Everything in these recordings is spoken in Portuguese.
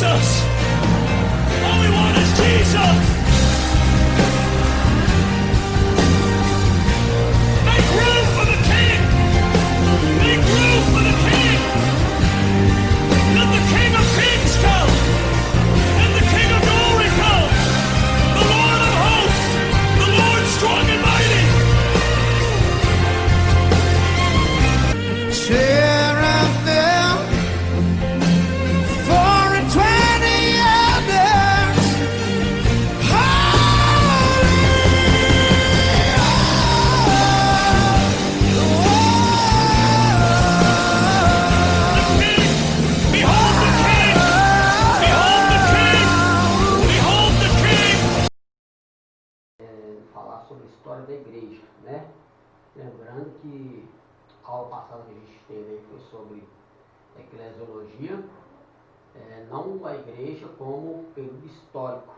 Jesus. All we want is Jesus. Make room for the King. Make room for the King. Let the King of Kings come. Let the King of Glory come. The Lord of hosts. The Lord strong and mighty. Cherubim, 4 and 20 elders, holy, Behold the King! Behold the King! Behold the King! Falar sobre a história da igreja, né? Lembrando que a aula passada que a gente teve aí foi sobre eclesiologia, não a igreja como período histórico,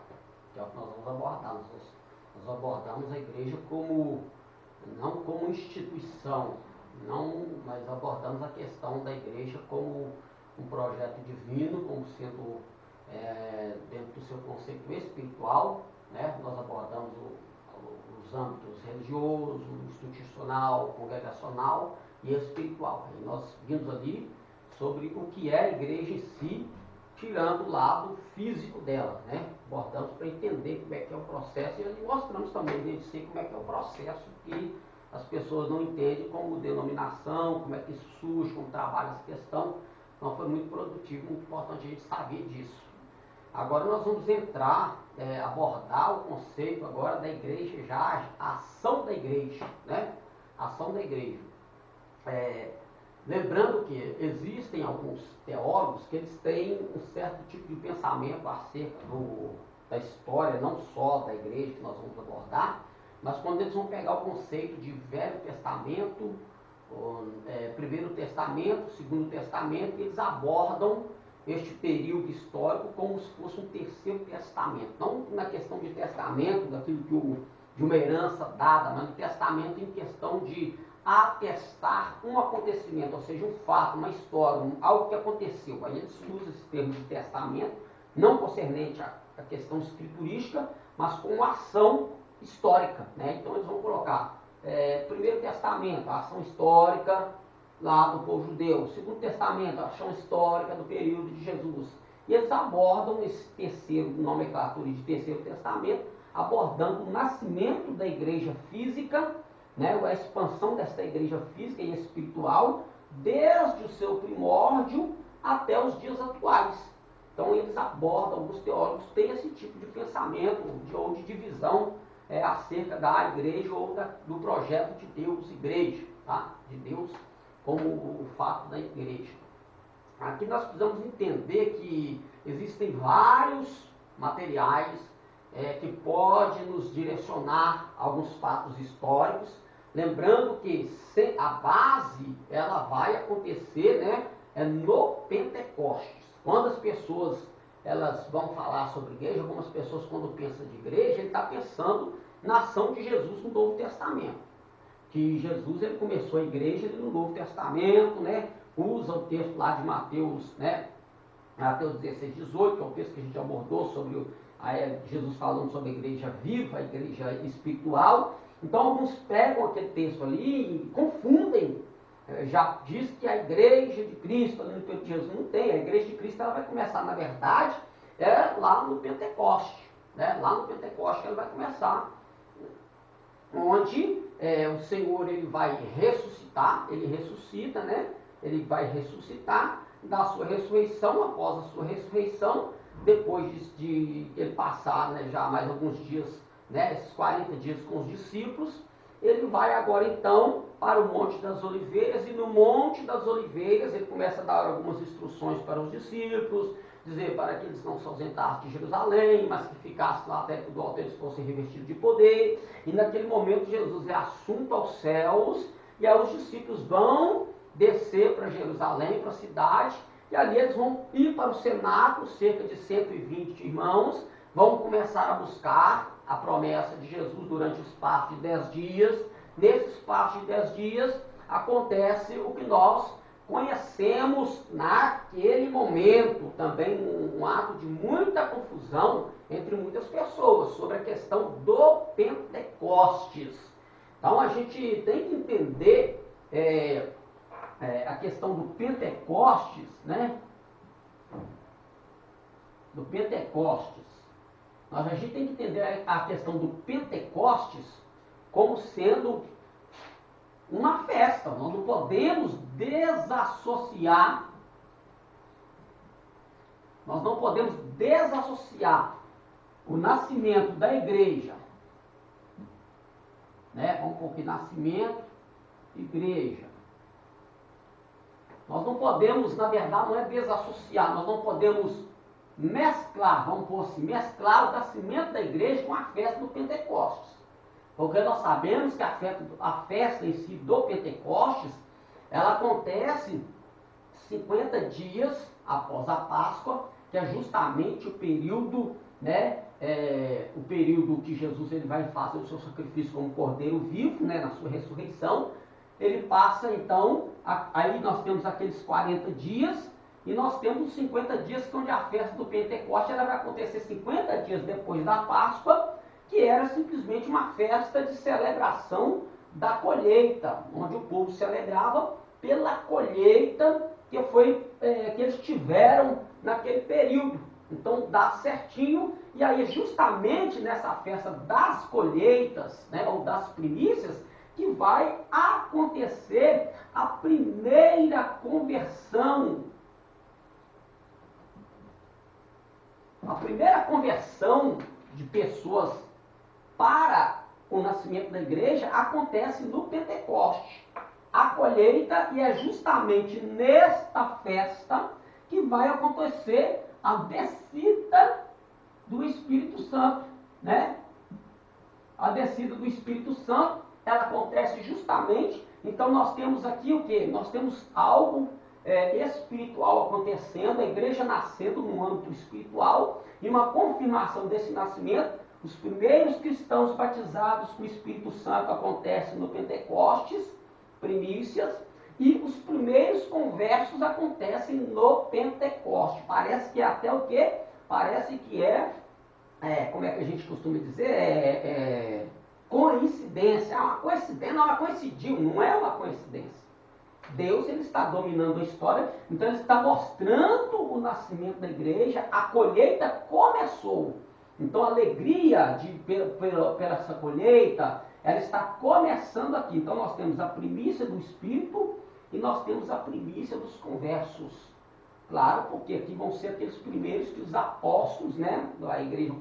que é o que nós vamos abordar. Nós abordamos a igreja como, não como instituição, mas abordamos a questão da igreja como um projeto divino, como sendo dentro do seu conceito espiritual, né? Nós abordamos os âmbitos religioso, institucional, congregacional e espiritual. E nós vimos ali sobre o que é a igreja em si, tirando o lado físico dela, né? Abordamos para entender como é que é o processo e mostramos também desde si como é que é o processo que as pessoas não entendem como denominação, como é que isso surge, como trabalha essa questão. Então foi muito produtivo, muito importante a gente saber disso. Agora nós vamos entrar, abordar o conceito agora da igreja, já a ação da igreja, né? A ação da igreja. Lembrando que existem alguns teólogos que eles têm um certo tipo de pensamento acerca da história, não só da igreja que nós vamos abordar, mas quando eles vão pegar o conceito de Velho Testamento, Primeiro Testamento, Segundo Testamento, eles abordam este período histórico como se fosse um terceiro testamento. Não na questão de testamento, daquilo de uma herança dada, mas no testamento em questão de atestar um acontecimento, ou seja, um fato, uma história, algo que aconteceu. Aí eles usam esse termo de testamento, não concernente à questão escriturística, mas com ação histórica, né? Então eles vão colocar Primeiro Testamento, a ação histórica lá do povo judeu. Segundo Testamento, a ação histórica do período de Jesus. E eles abordam esse terceiro, nomenclatura de Terceiro Testamento, abordando o nascimento da igreja física, né, a expansão dessa igreja física e espiritual, desde o seu primórdio até os dias atuais. Então eles abordam, alguns teólogos têm esse tipo de pensamento ou de divisão acerca da igreja ou do projeto de Deus, igreja, tá? De Deus como o fato da igreja. Aqui nós precisamos entender que existem vários materiais que podem nos direcionar a alguns fatos históricos, lembrando que a base ela vai acontecer, né, no Pentecostes. Quando as pessoas elas vão falar sobre igreja, algumas pessoas quando pensam de igreja, ele está pensando na ação de Jesus no Novo Testamento. Que Jesus ele começou a igreja no Novo Testamento, né? Usa o texto lá de Mateus, né? Mateus 16, 18, que é o texto que a gente abordou sobre Jesus falando sobre a igreja viva, a igreja espiritual. Então alguns pegam aquele texto ali e confundem. Já diz que a igreja de Cristo, ali no período de Jesus, não tem. A igreja de Cristo ela vai começar, na verdade, lá no Pentecoste. Né? Lá no Pentecoste ela vai começar, onde o Senhor ele vai ressuscitar, ele ressuscita, né? Ele vai ressuscitar, da sua ressurreição, após a sua ressurreição, depois de ele passar, né, já mais alguns dias, né, esses 40 dias com os discípulos, ele vai agora então para o Monte das Oliveiras, e no Monte das Oliveiras ele começa a dar algumas instruções para os discípulos, dizer para que eles não se ausentassem de Jerusalém, mas que ficassem lá até que do alto eles fossem revestidos de poder. E naquele momento Jesus é assunto aos céus, e aí os discípulos vão descer para Jerusalém, para a cidade, e ali eles vão ir para o cenáculo, cerca de 120 irmãos, vão começar a buscar a promessa de Jesus durante o espaço de 10 dias. Nesse espaço de 10 dias acontece o que nós conhecemos naquele momento também um ato de muita confusão entre muitas pessoas sobre a questão do Pentecostes. Então a gente tem que entender a questão do Pentecostes, né? Do Pentecostes. A gente tem que entender a questão do Pentecostes como sendo uma festa. Nós não podemos desassociar. Nós não podemos desassociar o nascimento da igreja, né? Vamos pôr aqui, nascimento, igreja. Nós não podemos, na verdade, não é desassociar, nós não podemos mesclar, vamos pôr assim, mesclar o nascimento da igreja com a festa do Pentecostes. Porque nós sabemos que a festa em si do Pentecostes, ela acontece 50 dias após a Páscoa, que é justamente o período, né, o período que Jesus ele vai fazer o seu sacrifício como cordeiro vivo, né, na sua ressurreição. Ele passa então, aí nós temos aqueles 40 dias, e nós temos os 50 dias, que onde a festa do Pentecostes ela vai acontecer 50 dias depois da Páscoa, que era simplesmente uma festa de celebração da colheita, onde o povo celebrava pela colheita que eles tiveram naquele período. Então dá certinho, e aí justamente nessa festa das colheitas, né, ou das primícias, que vai acontecer a primeira conversão. A primeira conversão de pessoas para o nascimento da igreja acontece no Pentecoste. A colheita, e é justamente nesta festa que vai acontecer a descida do Espírito Santo, né? A descida do Espírito Santo, ela acontece justamente, então nós temos aqui o quê? Nós temos algo espiritual acontecendo, a igreja nascendo no âmbito espiritual, e uma confirmação desse nascimento. Os primeiros cristãos batizados com o Espírito Santo acontecem no Pentecostes, primícias, e os primeiros conversos acontecem no Pentecoste. Parece que é até o quê? Parece que como é que a gente costuma dizer? Coincidência. É uma coincidência, não, ela coincidiu, não é uma coincidência. Deus ele está dominando a história, então ele está mostrando o nascimento da igreja, a colheita começou. Então a alegria pela essa colheita, ela está começando aqui. Então nós temos a primícia do Espírito e nós temos a primícia dos conversos. Claro, porque aqui vão ser aqueles primeiros que os apóstolos, né, da igreja,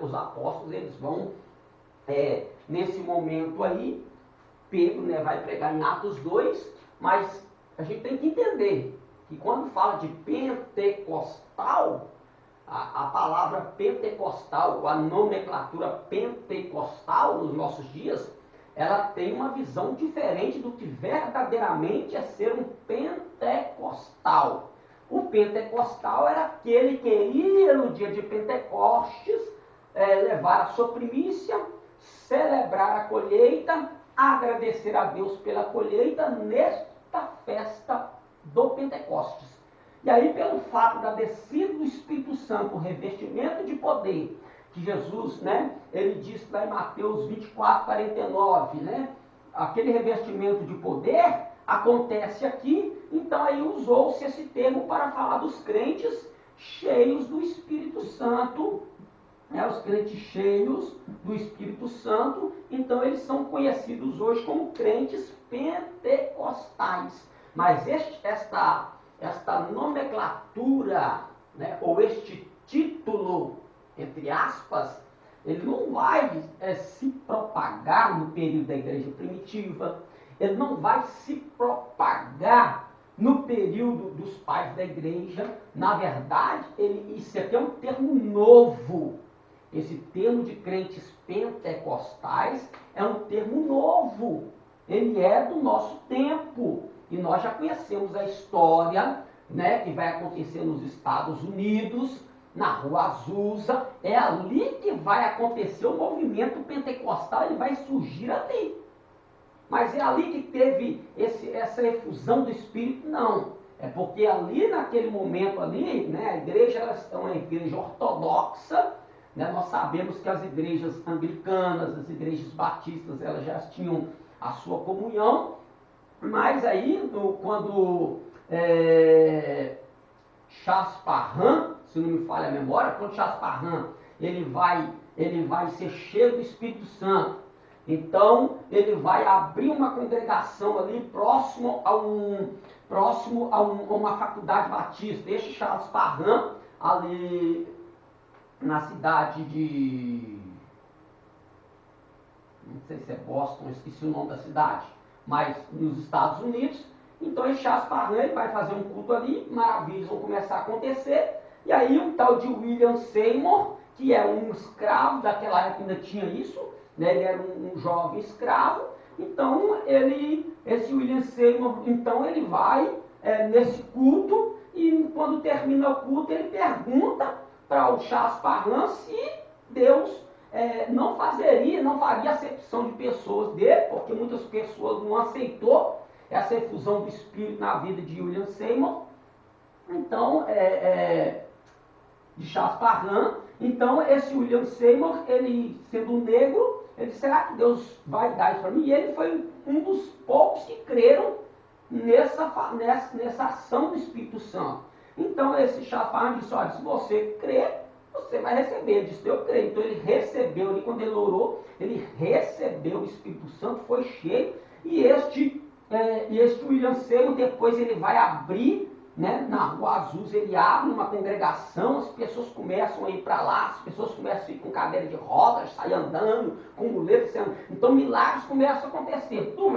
os apóstolos, eles vão, nesse momento aí, Pedro, né, vai pregar em Atos 2, mas a gente tem que entender que quando fala de pentecostal, a palavra pentecostal, a nomenclatura pentecostal nos nossos dias, ela tem uma visão diferente do que verdadeiramente é ser um pentecostal. O pentecostal era aquele que iria no dia de Pentecostes levar a sua primícia, celebrar a colheita, agradecer a Deus pela colheita nesta festa do Pentecostes. E aí, pelo fato da descida do Espírito Santo, o revestimento de poder, que Jesus, né, ele diz lá em Mateus 24, 49, né, aquele revestimento de poder acontece aqui, então aí usou-se esse termo para falar dos crentes cheios do Espírito Santo, né, os crentes cheios do Espírito Santo, então eles são conhecidos hoje como crentes pentecostais. Mas esta nomenclatura, né, ou este título, entre aspas, ele não vai se propagar no período da igreja primitiva, ele não vai se propagar no período dos pais da igreja. Na verdade, isso aqui é um termo novo. Esse termo de crentes pentecostais é um termo novo. Ele é do nosso tempo. E nós já conhecemos a história, né, que vai acontecer nos Estados Unidos, na Rua Azusa. É ali que vai acontecer o movimento pentecostal, ele vai surgir ali. mas é ali que teve essa efusão do Espírito? Não. É porque ali, naquele momento ali, né, a igreja, elas é uma igreja ortodoxa, né, nós sabemos que as igrejas anglicanas, as igrejas batistas, elas já tinham a sua comunhão, mas aí, quando Charles Parham, se não me falha a memória, quando Charles Parham ele vai ser cheio do Espírito Santo, então ele vai abrir uma congregação ali próximo a uma faculdade batista. Este Charles Parham, ali na cidade de, não sei se é Boston, esqueci o nome da cidade, mas nos Estados Unidos. Então esse Charles Parham ele vai fazer um culto ali, maravilhas vão começar a acontecer, e aí um tal de William Seymour, que é um escravo, daquela época ainda tinha isso, né, ele era um jovem escravo, então esse William Seymour, então ele vai nesse culto, e quando termina o culto ele pergunta para o Charles Parham se Deus não faria acepção de pessoas dele, porque muitas pessoas não aceitou essa efusão do Espírito na vida de William Seymour, então, de Charles Parham. Então, esse William Seymour, ele sendo negro, ele disse, será que Deus vai dar isso para mim? E ele foi um dos poucos que creram nessa ação do Espírito Santo. Então, esse Charles Parham disse, olha, se você crer, você vai receber. Ele disse, eu creio. Então, ele recebeu, ali, quando ele orou, ele recebeu o Espírito Santo, foi cheio, e este William Seymour, depois ele vai abrir, né, na Rua Azusa, ele abre uma congregação, as pessoas começam a ir para lá, as pessoas começam a ir com cadeira de rodas, sair andando, com muletas, então milagres começam a acontecer. Do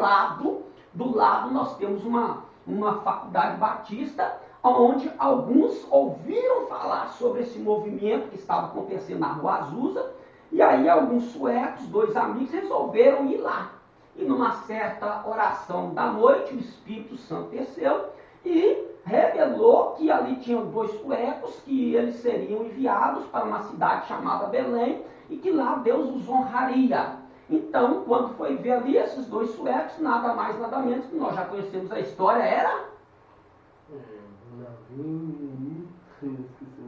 lado nós temos uma faculdade batista, onde alguns ouviram falar sobre esse movimento que estava acontecendo na Rua Azusa, e aí alguns suecos, 2 amigos, resolveram ir lá. E numa certa oração da noite, o Espírito Santo desceu e revelou que ali tinham 2 suecos, que eles seriam enviados para uma cidade chamada Belém, e que lá Deus os honraria. Então, quando foi ver ali esses 2 suecos, nada mais, nada menos, que nós já conhecemos a história, era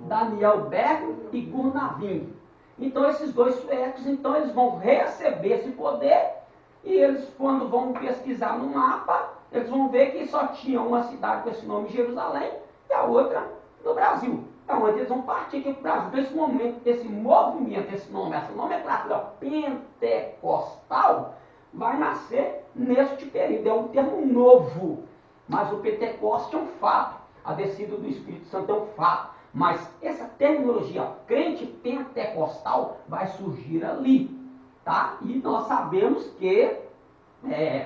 Daniel Berg e Gurnavin. Então, esses 2 suecos, então, eles vão receber esse poder, e eles, quando vão pesquisar no mapa, eles vão ver que só tinha uma cidade com esse nome, Jerusalém, e a outra no Brasil. É onde eles vão partir aqui para o Brasil. Então, esse movimento, essa nomenclatura pentecostal, vai nascer neste período. É um termo novo, mas o Pentecoste é um fato, a descida do Espírito Santo é um fato, mas essa terminologia crente pentecostal vai surgir ali, tá? E nós sabemos que,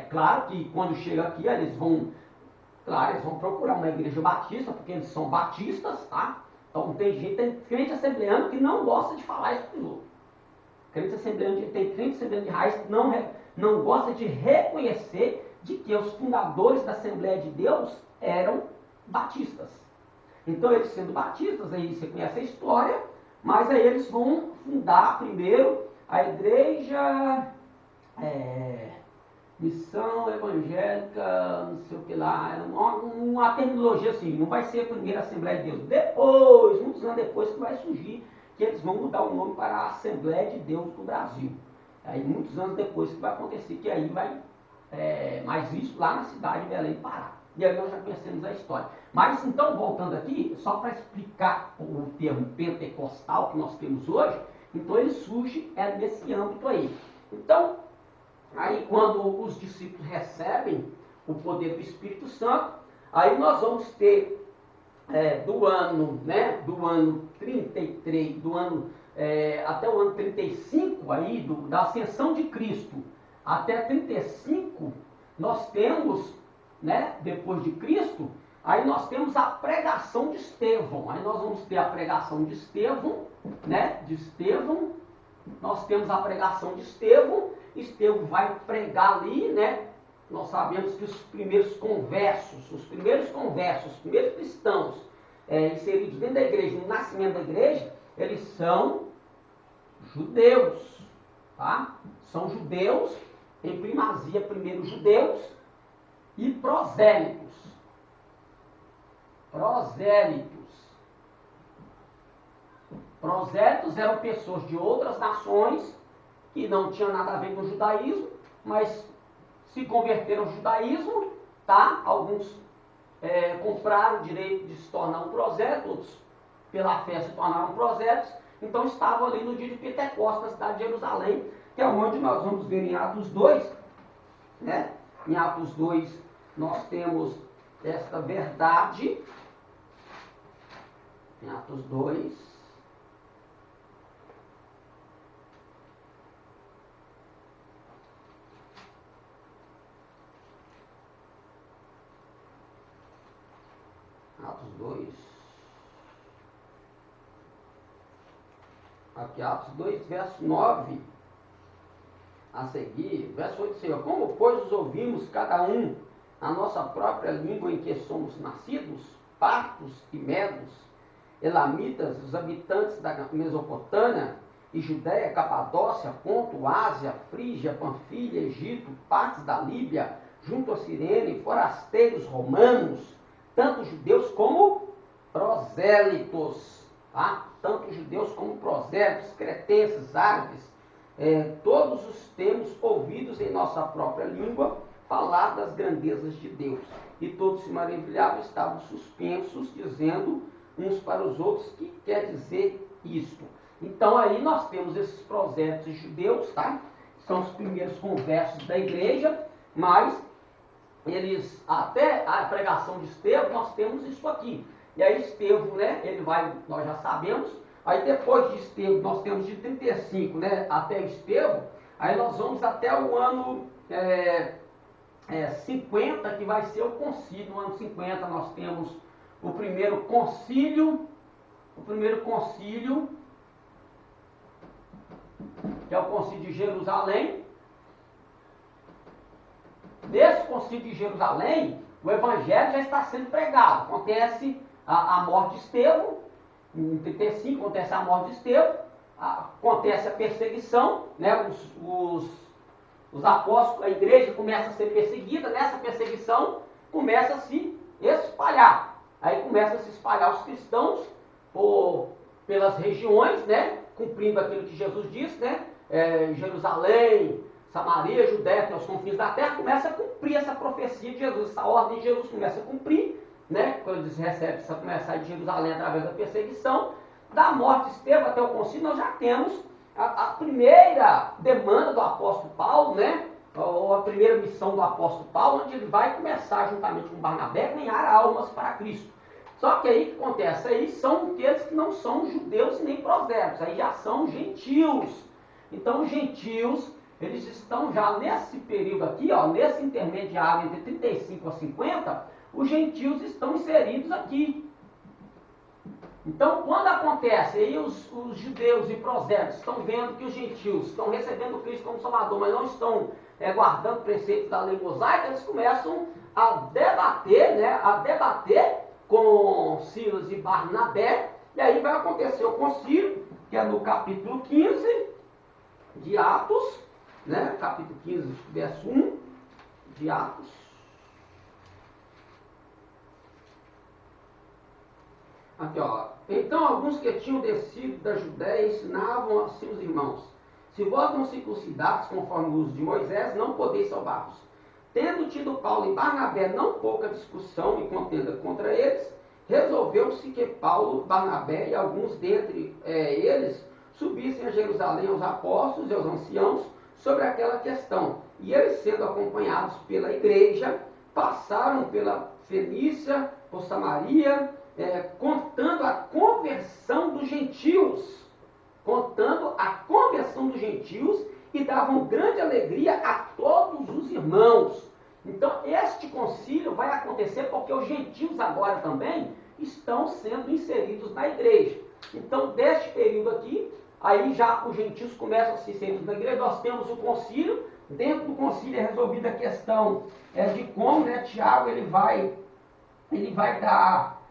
claro que quando chega aqui, eles vão procurar uma igreja batista, porque eles são batistas, tá? Então tem crente assembleano que não gosta de falar isso para os outros. Tem crente assembleano de raiz que não gosta de reconhecer de que os fundadores da Assembleia de Deus eram batistas. Então, eles sendo batistas, aí você conhece a história, mas aí eles vão fundar primeiro a igreja, missão evangélica, não sei o que lá, uma terminologia assim, não vai ser a primeira Assembleia de Deus. Depois, muitos anos depois, que vai surgir, que eles vão mudar o nome para a Assembleia de Deus do Brasil. Aí, muitos anos depois que vai acontecer, que aí vai, mas isso lá na cidade de Belém, Pará. E aí nós já conhecemos a história. Mas então, voltando aqui, só para explicar o termo pentecostal que nós temos hoje, então ele surge nesse âmbito aí. Então, aí quando os discípulos recebem o poder do Espírito Santo, aí nós vamos ter do ano 33, até o ano 35 aí, da ascensão de Cristo até 35, nós temos, né, depois de Cristo, aí nós temos a pregação de Estevão. Aí nós vamos ter a pregação de Estevão, né, nós temos a pregação de Estevão. Estevão vai pregar ali, né, nós sabemos que os primeiros conversos, os primeiros cristãos inseridos dentro da igreja, no nascimento da igreja, eles são judeus, tá? São judeus em primazia primeiro judeus e prosélitos. Prosélitos eram pessoas de outras nações que não tinham nada a ver com o judaísmo, mas se converteram ao judaísmo, tá? Alguns compraram o direito de se tornar um prosélito, outros pela fé se tornaram prosélitos, então estavam ali no dia de Pentecostes, na cidade de Jerusalém, que é onde nós vamos ver em Atos 2, né? Em Atos 2 nós temos esta verdade, em Atos 2, aqui Atos 2, verso 9, a seguir, verso 8, Senhor, como pois os ouvimos cada um a nossa própria língua em que somos nascidos, partos e medos, elamitas, os habitantes da Mesopotâmia e Judéia, Capadócia, Ponto, Ásia, Frígia, Panfilha, Egito, partes da Líbia, junto a Cirene, forasteiros romanos, tanto judeus como prosélitos, tá? Tanto judeus como prosélitos, cretenses, árabes, todos os temos ouvidos em nossa própria língua falar das grandezas de Deus. E todos se maravilhavam, estavam suspensos, dizendo uns para os outros, que quer dizer isto? Então aí nós temos esses prosélitos judeus, tá? São os primeiros conversos da igreja, mas eles, até a pregação de Estevão, nós temos isso aqui. E aí Estevão, né, ele vai, nós já sabemos, aí depois de Estevão, nós temos de 35, né, até Estevão, aí nós vamos até o ano 50, que vai ser o concílio. No ano 50 nós temos o primeiro concílio, que é o concílio de Jerusalém. Nesse concílio de Jerusalém, o evangelho já está sendo pregado. Acontece a morte de Estevão, em 35 acontece a morte de Estevão, acontece a perseguição, né? Os apóstolos, a igreja começa a ser perseguida, nessa perseguição começa a se espalhar. Aí começa a se espalhar os cristãos pelas regiões, né? Cumprindo aquilo que Jesus disse, né? Jerusalém, Samaria, Judéia, até os confins da terra, começa a cumprir essa profecia de Jesus, essa ordem de Jesus começa a cumprir, né? Quando eles recebem, começa a sair de Jerusalém através da perseguição, da morte de Estevão até o concílio, nós já temos a primeira demanda do apóstolo Paulo, né? Ou a primeira missão do apóstolo Paulo, onde ele vai começar, juntamente com Barnabé, a ganhar almas para Cristo. Só que aí o que acontece? Aí são aqueles que não são judeus nem prosélitos, aí já são gentios. Então os gentios, eles estão já nesse período aqui, ó, nesse intermediário entre 35 a 50, os gentios estão inseridos aqui. Então, quando acontece, aí os judeus e prosélitos estão vendo que os gentios estão recebendo Cristo como Salvador, mas não estão guardando preceitos da lei mosaica, eles começam a debater, né, com Silas e Barnabé, e aí vai acontecer o concílio, que é no capítulo 15 de Atos, né, capítulo 15, verso 1 de Atos. Aqui, ó. Então, alguns que tinham descido da Judéia ensinavam a seus irmãos: se vós não circuncidados conforme o uso de Moisés, não podeis salvar-vos. Tendo tido Paulo e Barnabé não pouca discussão e contenda contra eles, resolveu-se que Paulo, Barnabé e alguns dentre eles subissem a Jerusalém aos apóstolos e aos anciãos sobre aquela questão. E eles, sendo acompanhados pela igreja, passaram pela Fenícia, por Samaria, contando a conversão dos gentios, e davam grande alegria a todos os irmãos. Então, este concílio vai acontecer porque os gentios agora também estão sendo inseridos na igreja. Então, deste período aqui, aí já os gentios começam a se inserir na igreja. Nós temos o concílio. Dentro do concílio é resolvida a questão de como, né, Tiago ele vai dar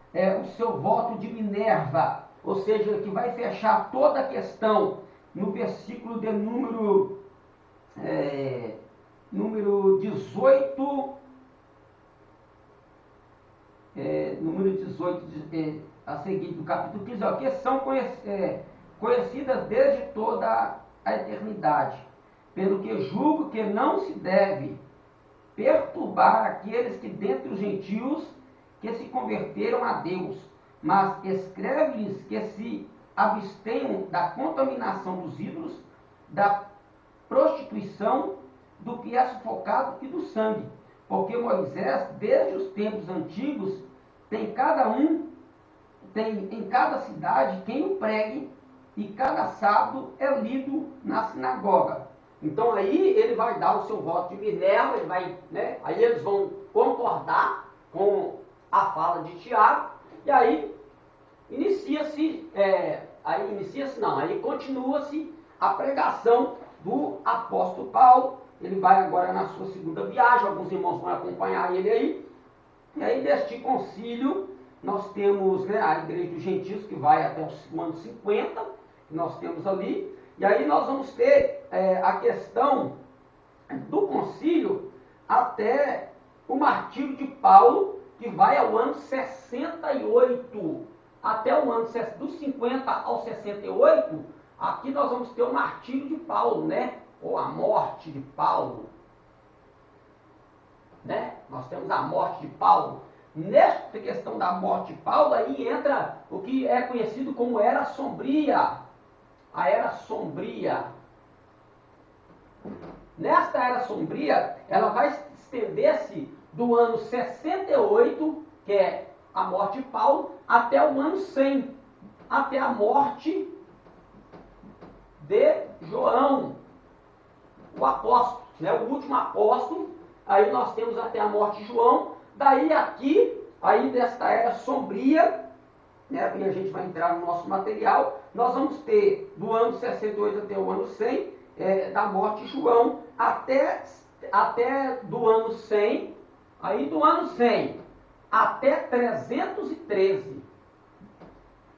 o seu voto de Minerva, ou seja, que vai fechar toda a questão no versículo de número número 18, a seguir do capítulo 15, ó, que são conhecidas desde toda a eternidade, pelo que julgo que não se deve perturbar aqueles que dentre os gentios que se converteram a Deus, mas escreve-lhes que se abstenham da contaminação dos ídolos, da prostituição, do que é sufocado e do sangue. Porque Moisés, desde os tempos antigos, tem em cada cidade quem o pregue, e cada sábado é lido na sinagoga. Então aí ele vai dar o seu voto de Minerva, ele vai, né, aí eles vão concordar com a fala de Tiago, e aí aí continua-se a pregação do apóstolo Paulo. Ele vai agora na sua segunda viagem, alguns irmãos vão acompanhar ele aí. E aí deste concílio, nós temos, né, a igreja dos gentios, que vai até o ano 50, que nós temos ali. E aí nós vamos ter a questão do concílio até o martírio de Paulo, que vai ao ano 68. Até o ano dos 50 ao 68, aqui nós vamos ter o martírio de Paulo, né? Ou a morte de Paulo. Né? Nós temos a morte de Paulo. Nesta questão da morte de Paulo, aí entra o que é conhecido como Era Sombria. A Era Sombria. Nesta Era Sombria, ela vai estender-se do ano 68, que é a morte de Paulo, até o ano 100, até a morte de João, o apóstolo, né, o último apóstolo. Aí nós temos até a morte de João. Daí aqui, aí desta Era Sombria, né, e a gente vai entrar no nosso material, nós vamos ter do ano 68 até o ano 100, da morte de João, até do ano 100, aí do ano 100 até 313.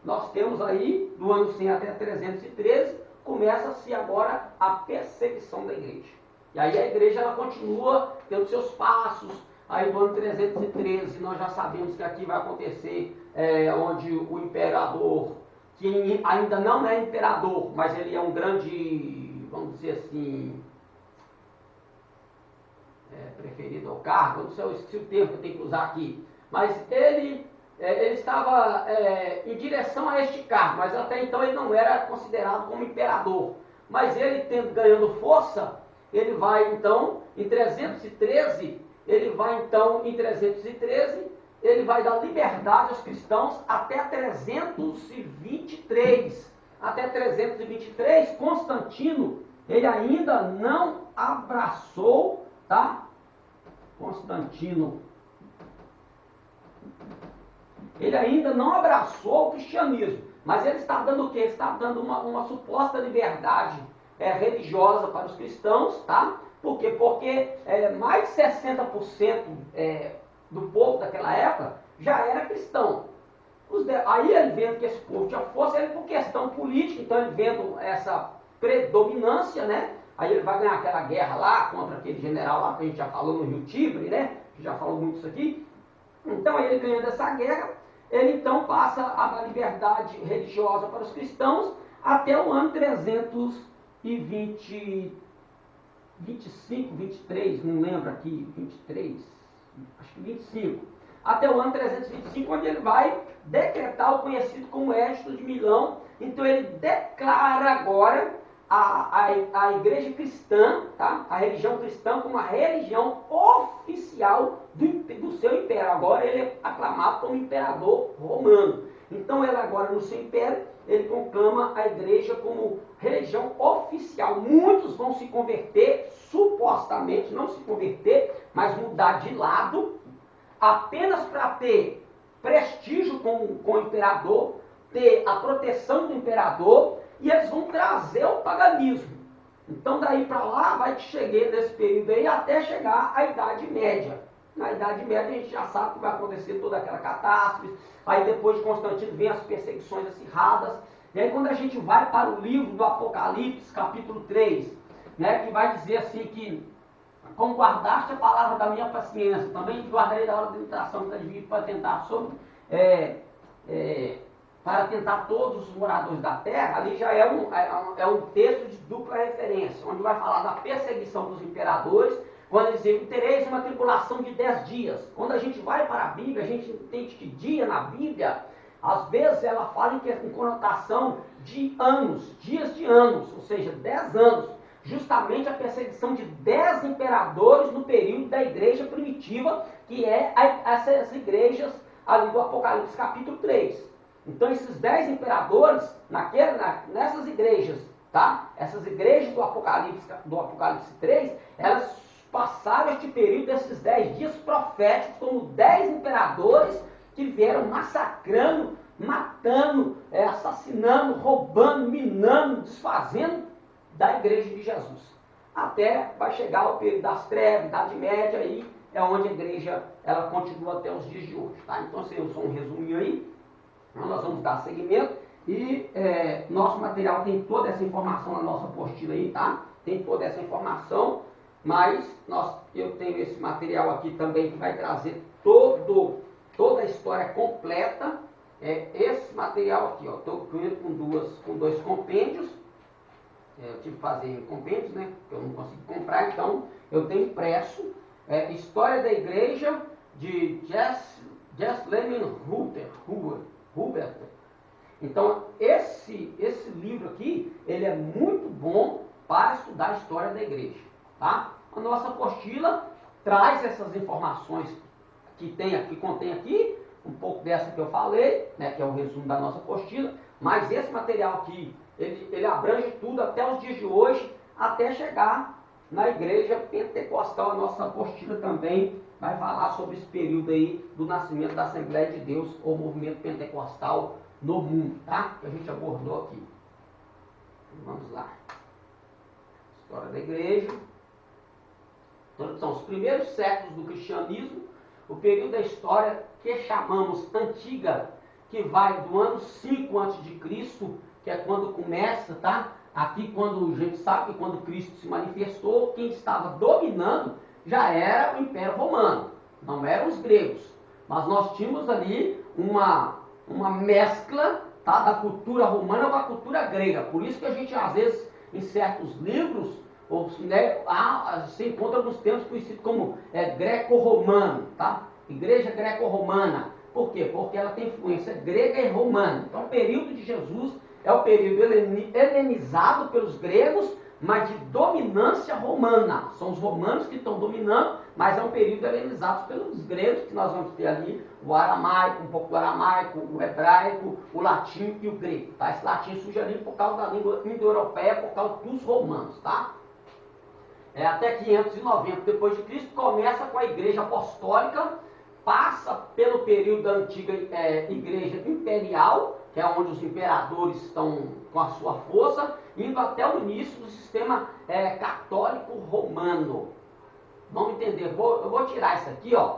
Nós temos aí, do ano 100 até 313, começa-se agora a perseguição da igreja. E aí a igreja ela continua tendo seus passos. Aí do ano 313 nós já sabemos que aqui vai acontecer onde o imperador, que ainda não é imperador, mas ele é um grande, vamos dizer assim, preferido ao cargo, eu não sei, eu esqueci o termo que eu tenho que usar aqui, mas ele estava em direção a este cargo, mas até então ele não era considerado como imperador. Mas ele ganhando força, ele vai então em 313, ele vai dar liberdade aos cristãos até 323. Até 323, Constantino, ele ainda não abraçou, tá? Constantino, ele ainda não abraçou o cristianismo, mas ele está dando o quê? Ele está dando uma suposta liberdade religiosa para os cristãos, tá? Por quê? Porque mais de 60% do povo daquela época já era cristão. Aí ele vendo que esse povo tinha força, ele por questão política, então ele vendo essa predominância, né? Aí ele vai ganhar aquela guerra lá contra aquele general lá que a gente já falou no Rio Tibre, né? Já falou muito isso aqui. Então aí ele ganhando essa guerra, ele então passa a dar liberdade religiosa para os cristãos até o ano 325, 23, não lembro aqui, 23, acho que 25. Até o ano 325, onde ele vai decretar o conhecido como Edito de Milão. Então ele declara agora a igreja cristã, tá? A religião cristã como a religião oficial do seu império. Agora ele é aclamado como imperador romano. Então ele agora no seu império, ele conclama a igreja como religião oficial. Muitos vão se converter, supostamente, não se converter, mas mudar de lado, apenas para ter prestígio com o imperador, ter a proteção do imperador, e eles vão trazer o paganismo. Então daí para lá vai chegar nesse período aí até chegar à Idade Média. Na Idade Média a gente já sabe que vai acontecer toda aquela catástrofe. Aí depois de Constantino vem as perseguições acirradas. E aí quando a gente vai para o livro do Apocalipse, capítulo 3, né, que vai dizer assim que como guardaste a palavra da minha paciência, também guardarei da hora da tentação que vive para tentar para tentar todos os moradores da terra. Ali já é um texto de dupla referência, onde vai falar da perseguição dos imperadores, quando eles dizem, tereis uma tribulação de 10 dias. Quando a gente vai para a Bíblia, a gente entende que dia na Bíblia, às vezes ela fala em conotação de anos, dias de anos, ou seja, 10 anos. Justamente a perseguição de 10 imperadores no período da igreja primitiva, que é essas igrejas ali do Apocalipse capítulo 3. Então esses 10 imperadores, nessas igrejas, tá? Essas igrejas do Apocalipse 3, elas passaram este período desses 10 dias proféticos como 10 imperadores que vieram massacrando, matando, assassinando, roubando, minando, desfazendo da igreja de Jesus. Até vai chegar o período das trevas, Idade Média, aí é onde a igreja ela continua até os dias de hoje. Tá? Então, assim, eu sou um resuminho aí, então, nós vamos dar seguimento e nosso material tem toda essa informação na nossa apostila aí, tá? Tem toda essa informação, mas eu tenho esse material aqui também que vai trazer toda a história completa. Esse material aqui, ó, estou com dois compêndios. Eu tive que fazer compêndios, né? Que eu não consegui comprar, então eu tenho impresso. História da Igreja de Jesleman Hubert. Então esse livro aqui, ele é muito bom para estudar a história da igreja, tá? A nossa apostila traz essas informações que contém aqui, um pouco dessa que eu falei, né, que é o resumo da nossa apostila, mas esse material aqui, ele abrange tudo até os dias de hoje, até chegar na igreja pentecostal. A nossa apostila também vai falar sobre esse período aí do nascimento da Assembleia de Deus, ou movimento pentecostal no mundo, tá? Que a gente abordou aqui. Vamos lá. História da igreja. Introdução. Os primeiros séculos do cristianismo, o período da história que chamamos antiga, que vai do ano 5 a.C., que é quando começa, tá? Aqui quando a gente sabe que quando Cristo se manifestou, quem estava dominando já era o Império Romano, não eram os gregos. Mas nós tínhamos ali uma mescla, tá, da cultura romana com a cultura grega. Por isso que a gente, às vezes, em certos livros, você encontra alguns termos conhecidos como greco-romano, tá? Igreja greco-romana. Por quê? Porque ela tem influência grega e romana. Então, o período de Jesus é o período helenizado pelos gregos, mas de dominância romana. São os romanos que estão dominando, mas é um período helenizado pelos gregos, que nós vamos ter ali o aramaico, um pouco do aramaico, o hebraico, o latim e o grego. Tá? Esse latim surge ali por causa da língua indo-europeia, por causa dos romanos. Tá? Até 590 depois de Cristo, começa com a igreja apostólica, passa pelo período da antiga igreja imperial, que é onde os imperadores estão com a sua força, indo até o início do sistema católico romano. Vamos entender, eu vou tirar isso aqui, ó.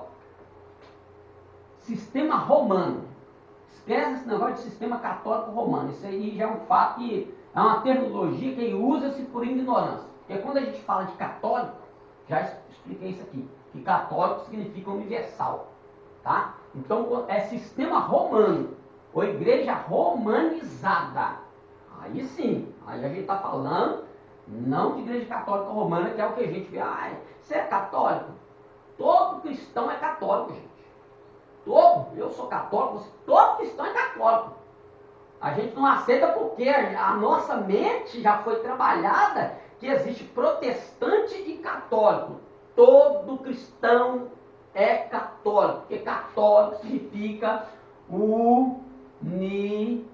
Sistema romano. Esquece esse negócio de sistema católico romano. Isso aí já é um fato que é uma terminologia que usa-se por ignorância. Porque quando a gente fala de católico, já expliquei isso aqui, que católico significa universal. Tá? Então é sistema romano, ou igreja romanizada. Aí sim, aí a gente está falando não de igreja católica romana, que é o que a gente vê. Você é católico? Todo cristão é católico, gente. Eu sou católico, todo cristão é católico. A gente não aceita porque a nossa mente já foi trabalhada que existe protestante e católico. Todo cristão é católico, porque católico significa universal.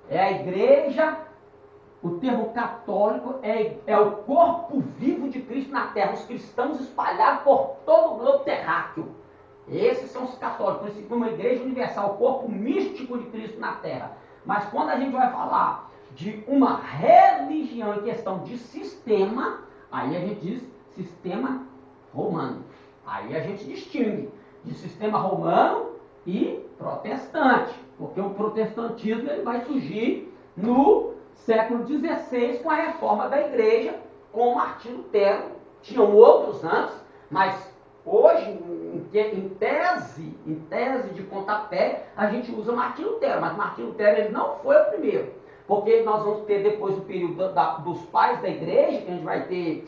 É a igreja, o termo católico é o corpo vivo de Cristo na terra, os cristãos espalhados por todo o globo terráqueo. Esses são os católicos, por isso uma igreja universal, o corpo místico de Cristo na terra. Mas quando a gente vai falar de uma religião em questão de sistema, aí a gente diz sistema romano. Aí a gente distingue de sistema romano e protestante, porque o protestantismo ele vai surgir no século XVI, com a reforma da igreja, com Martinho Lutero. Tinham outros antes, mas hoje, em tese de pontapé, a gente usa Martinho Lutero. Mas Martinho Lutero ele não foi o primeiro. Porque nós vamos ter depois o período dos pais da igreja, que a gente vai ter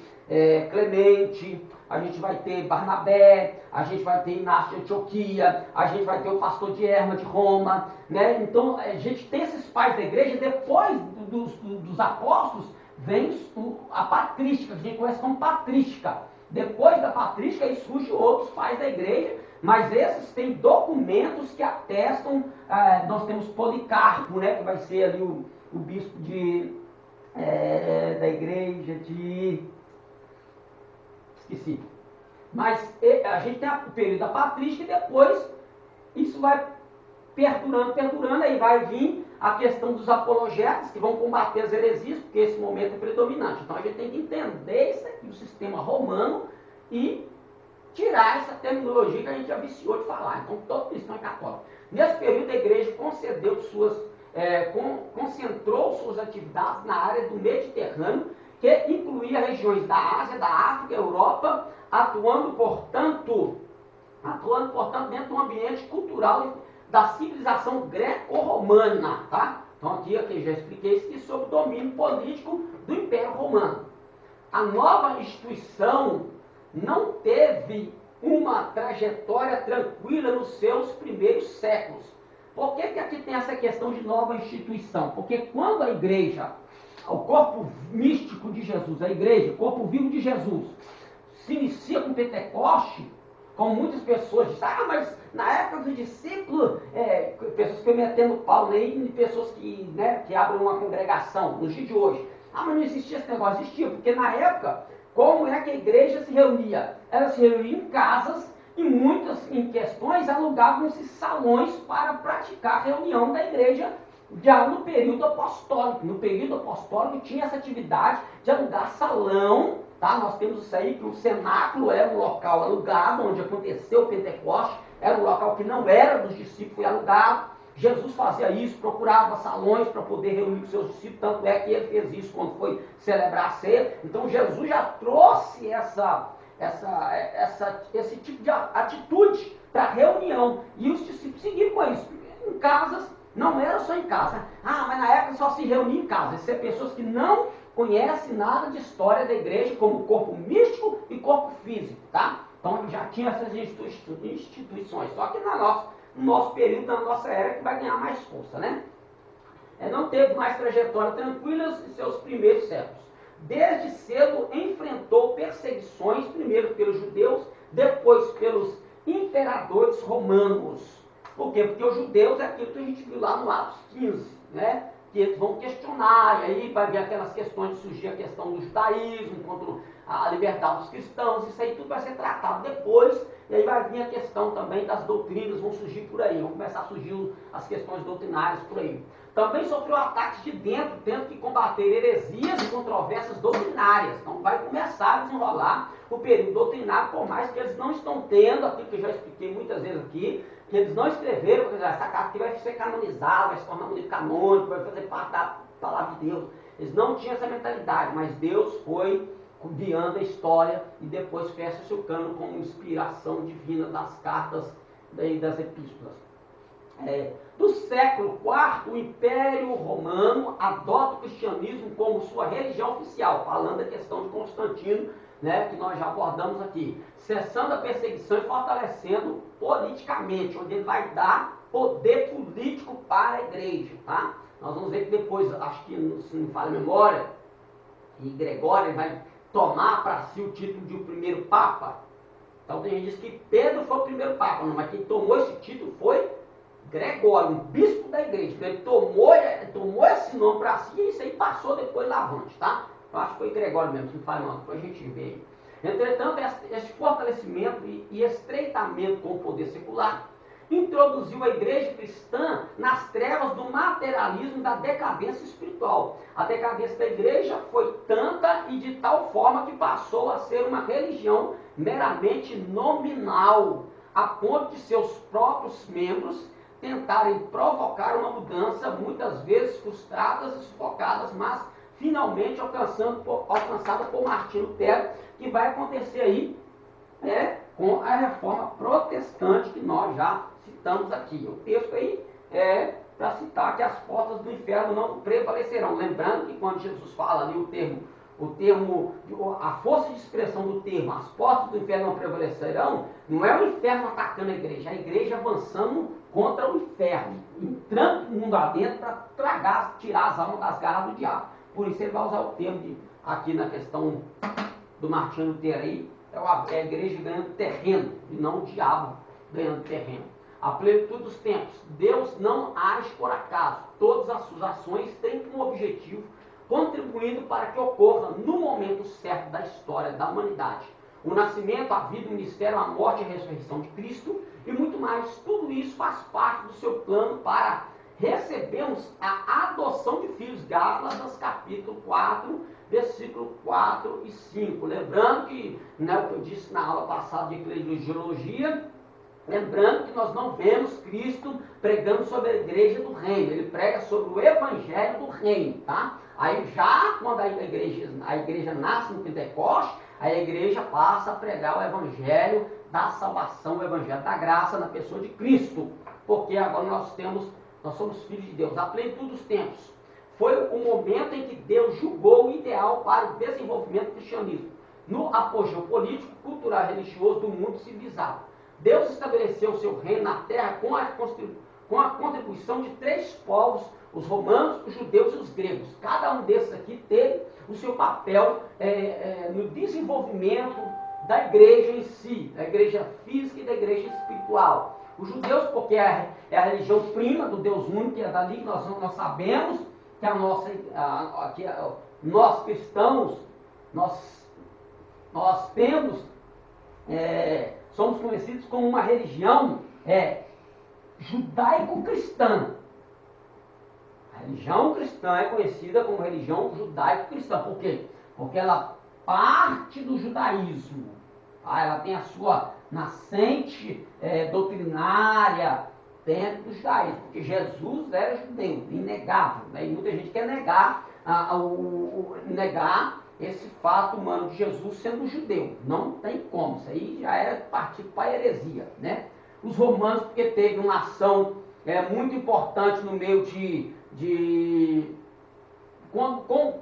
Clemente, a gente vai ter Barnabé, a gente vai ter Inácio de Antioquia, a gente vai ter o pastor de Erma de Roma, né? Então a gente tem esses pais da igreja, depois dos apóstolos vem a patrística, que a gente conhece como patrística. Depois da patrística aí surgem outros pais da igreja, mas esses têm documentos que atestam, nós temos Policarpo, né, que vai ser ali o bispo da igreja de... esqueci. Mas a gente tem o período da patrística e depois isso vai perdurando, aí vai vir a questão dos apologetas, que vão combater as heresias, porque esse momento é predominante. Então a gente tem que entender isso aqui, o sistema romano, e tirar essa terminologia que a gente já viciou de falar. Então todo cristão é católico. Nesse período a igreja concentrou suas atividades na área do Mediterrâneo, que incluía regiões da Ásia, da África, Europa, atuando, portanto, dentro do ambiente cultural da civilização greco-romana, tá? Então aqui já expliquei isso aqui sobre o domínio político do Império Romano. A nova instituição não teve uma trajetória tranquila nos seus primeiros séculos. Por que aqui tem essa questão de nova instituição? Porque quando a igreja, o corpo místico de Jesus, a igreja, o corpo vivo de Jesus, se inicia com Pentecoste, como muitas pessoas dizem, mas na época dos discípulos, pessoas que metendo pau nem pessoas que abrem uma congregação, no dia de hoje. Mas não existia esse negócio, existia, porque na época, como é que a igreja se reunia? Ela se reunia em casas e em questões alugavam-se salões para praticar a reunião da igreja já no período apostólico. No período apostólico tinha essa atividade de alugar salão, tá? Nós temos isso aí, que o cenáculo era um local alugado, onde aconteceu o Pentecoste, era um local que não era dos discípulos, foi alugado. Jesus fazia isso, procurava salões para poder reunir os seus discípulos, tanto é que ele fez isso quando foi celebrar a ceia. Então Jesus já trouxe esse tipo de atitude para a reunião, e os discípulos seguiram com isso. Em casas, não era só em casa. Mas na época só se reunia em casa. Isso é pessoas que não conhecem nada de história da igreja, como corpo místico e corpo físico, tá? Então já tinha essas instituições, só que no nosso período, na nossa era, que vai ganhar mais força, né? Não teve mais trajetória tranquila em seus primeiros séculos. Desde cedo enfrentou perseguições, primeiro pelos judeus, depois pelos imperadores romanos. Por quê? Porque os judeus é aquilo que a gente viu lá no Atos 15, né? Que eles vão questionar, e aí vai vir aquelas questões de surgir a questão do judaísmo, contra a liberdade dos cristãos, isso aí tudo vai ser tratado depois, e aí vai vir a questão também das doutrinas, vão surgir por aí, vão começar a surgir as questões doutrinárias por aí. Também sofreu ataques de dentro, tendo que combater heresias e controvérsias doutrinárias. Então vai começar a desenrolar o período doutrinário, por mais que eles não estão tendo, aquilo que eu já expliquei muitas vezes aqui, que eles não escreveram, porque essa carta aqui vai ser canonizada, vai se tornar um livro canônico, vai fazer parte da palavra de Deus. Eles não tinham essa mentalidade, mas Deus foi guiando a história e depois fecha o seu cano como inspiração divina das cartas e das epístolas. Do século IV, o Império Romano adota o cristianismo como sua religião oficial, falando da questão de Constantino, né, que nós já abordamos aqui, cessando a perseguição e fortalecendo politicamente, onde ele vai dar poder político para a igreja, tá? Nós vamos ver que depois, acho que, se não me falha a memória, que Gregório vai tomar para si o título de o primeiro Papa. Então tem gente que diz que Pedro foi o primeiro Papa, não, mas quem tomou esse título foi Gregório, um bispo da igreja. Então, ele tomou esse nome para si e isso aí passou depois lavante, tá? Eu acho que foi Gregório mesmo, se não fala não, depois a gente vê aí. Entretanto, esse fortalecimento e estreitamento com o poder secular introduziu a igreja cristã nas trevas do materialismo e da decadência espiritual. A decadência da igreja foi tanta e de tal forma que passou a ser uma religião meramente nominal, a ponto de seus próprios membros tentarem provocar uma mudança, muitas vezes frustradas e sufocadas, mas finalmente alcançada por Martinho Lutero, que vai acontecer aí com a reforma protestante que nós já citamos aqui. O texto aí é para citar que as portas do inferno não prevalecerão. Lembrando que quando Jesus fala ali a força de expressão do termo, as portas do inferno não prevalecerão, não é o inferno atacando a igreja avançando contra o inferno, entrando no mundo adentro para tirar as almas das garras do diabo. Por isso ele vai usar o termo aqui na questão do Martinho Lutero aí, é a igreja ganhando terreno, e não o diabo ganhando terreno. A plenitude dos tempos, Deus não age por acaso, todas as suas ações têm como objetivo contribuindo para que ocorra no momento certo da história da humanidade. O nascimento, a vida, o ministério, a morte e a ressurreição de Cristo e muito mais, tudo isso faz parte do seu plano para recebermos a adoção de filhos. Gálatas capítulo 4, versículo 4 e 5. Lembrando que, o que eu disse na aula passada de eclesiologia, lembrando que nós não vemos Cristo pregando sobre a igreja do reino, ele prega sobre o evangelho do reino, tá? Aí já quando a igreja nasce no Pentecoste, a igreja passa a pregar o evangelho da salvação, o evangelho da graça na pessoa de Cristo, porque agora nós somos filhos de Deus. A plenitude dos tempos foi o momento em que Deus julgou o ideal para o desenvolvimento do cristianismo, no apogeu político, cultural e religioso do mundo civilizado. Deus estabeleceu o seu reino na terra com a contribuição de 3 povos, os romanos, os judeus e os gregos. Cada um desses aqui teve o seu papel no desenvolvimento da igreja em si, da igreja física e da igreja espiritual. Os judeus, porque é a religião prima do Deus único, que é dali que nós sabemos que nós cristãos, nós temos, somos conhecidos como uma religião judaico-cristã. A religião cristã é conhecida como religião judaico-cristã. Por quê? Porque ela parte do judaísmo. Tá? Ela tem a sua nascente doutrinária dentro do judaísmo. Porque Jesus era judeu, inegável. Né? E muita gente quer negar esse fato humano de Jesus sendo judeu. Não tem como. Isso aí já era partir para a heresia. Né? Os romanos, porque teve uma ação muito importante no meio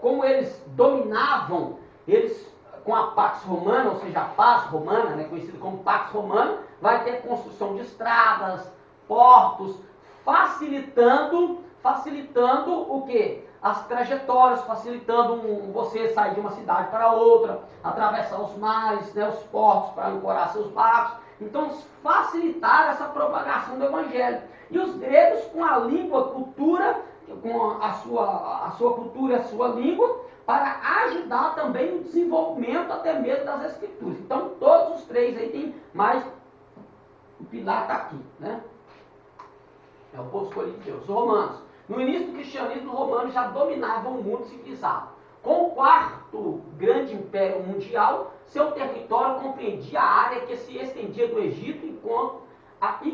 como eles dominavam, eles com a Pax Romana, ou seja, a paz romana, né, conhecido como Pax Romana, vai ter construção de estradas, portos, facilitando o quê? As trajetórias, facilitando você sair de uma cidade para outra, atravessar os mares, né, os portos para ancorar seus barcos. Então, facilitaram essa propagação do evangelho. E os gregos, com a língua, cultura, com a sua cultura e a sua língua, para ajudar também no desenvolvimento até mesmo das escrituras. Então, todos os 3 aí tem mais, o pilar está aqui, né? É o povo escolhido de Deus. Os romanos. No início do cristianismo, os romanos já dominavam o mundo civilizado. Com o 4º grande império mundial, seu território compreendia a área que se estendia do Egito e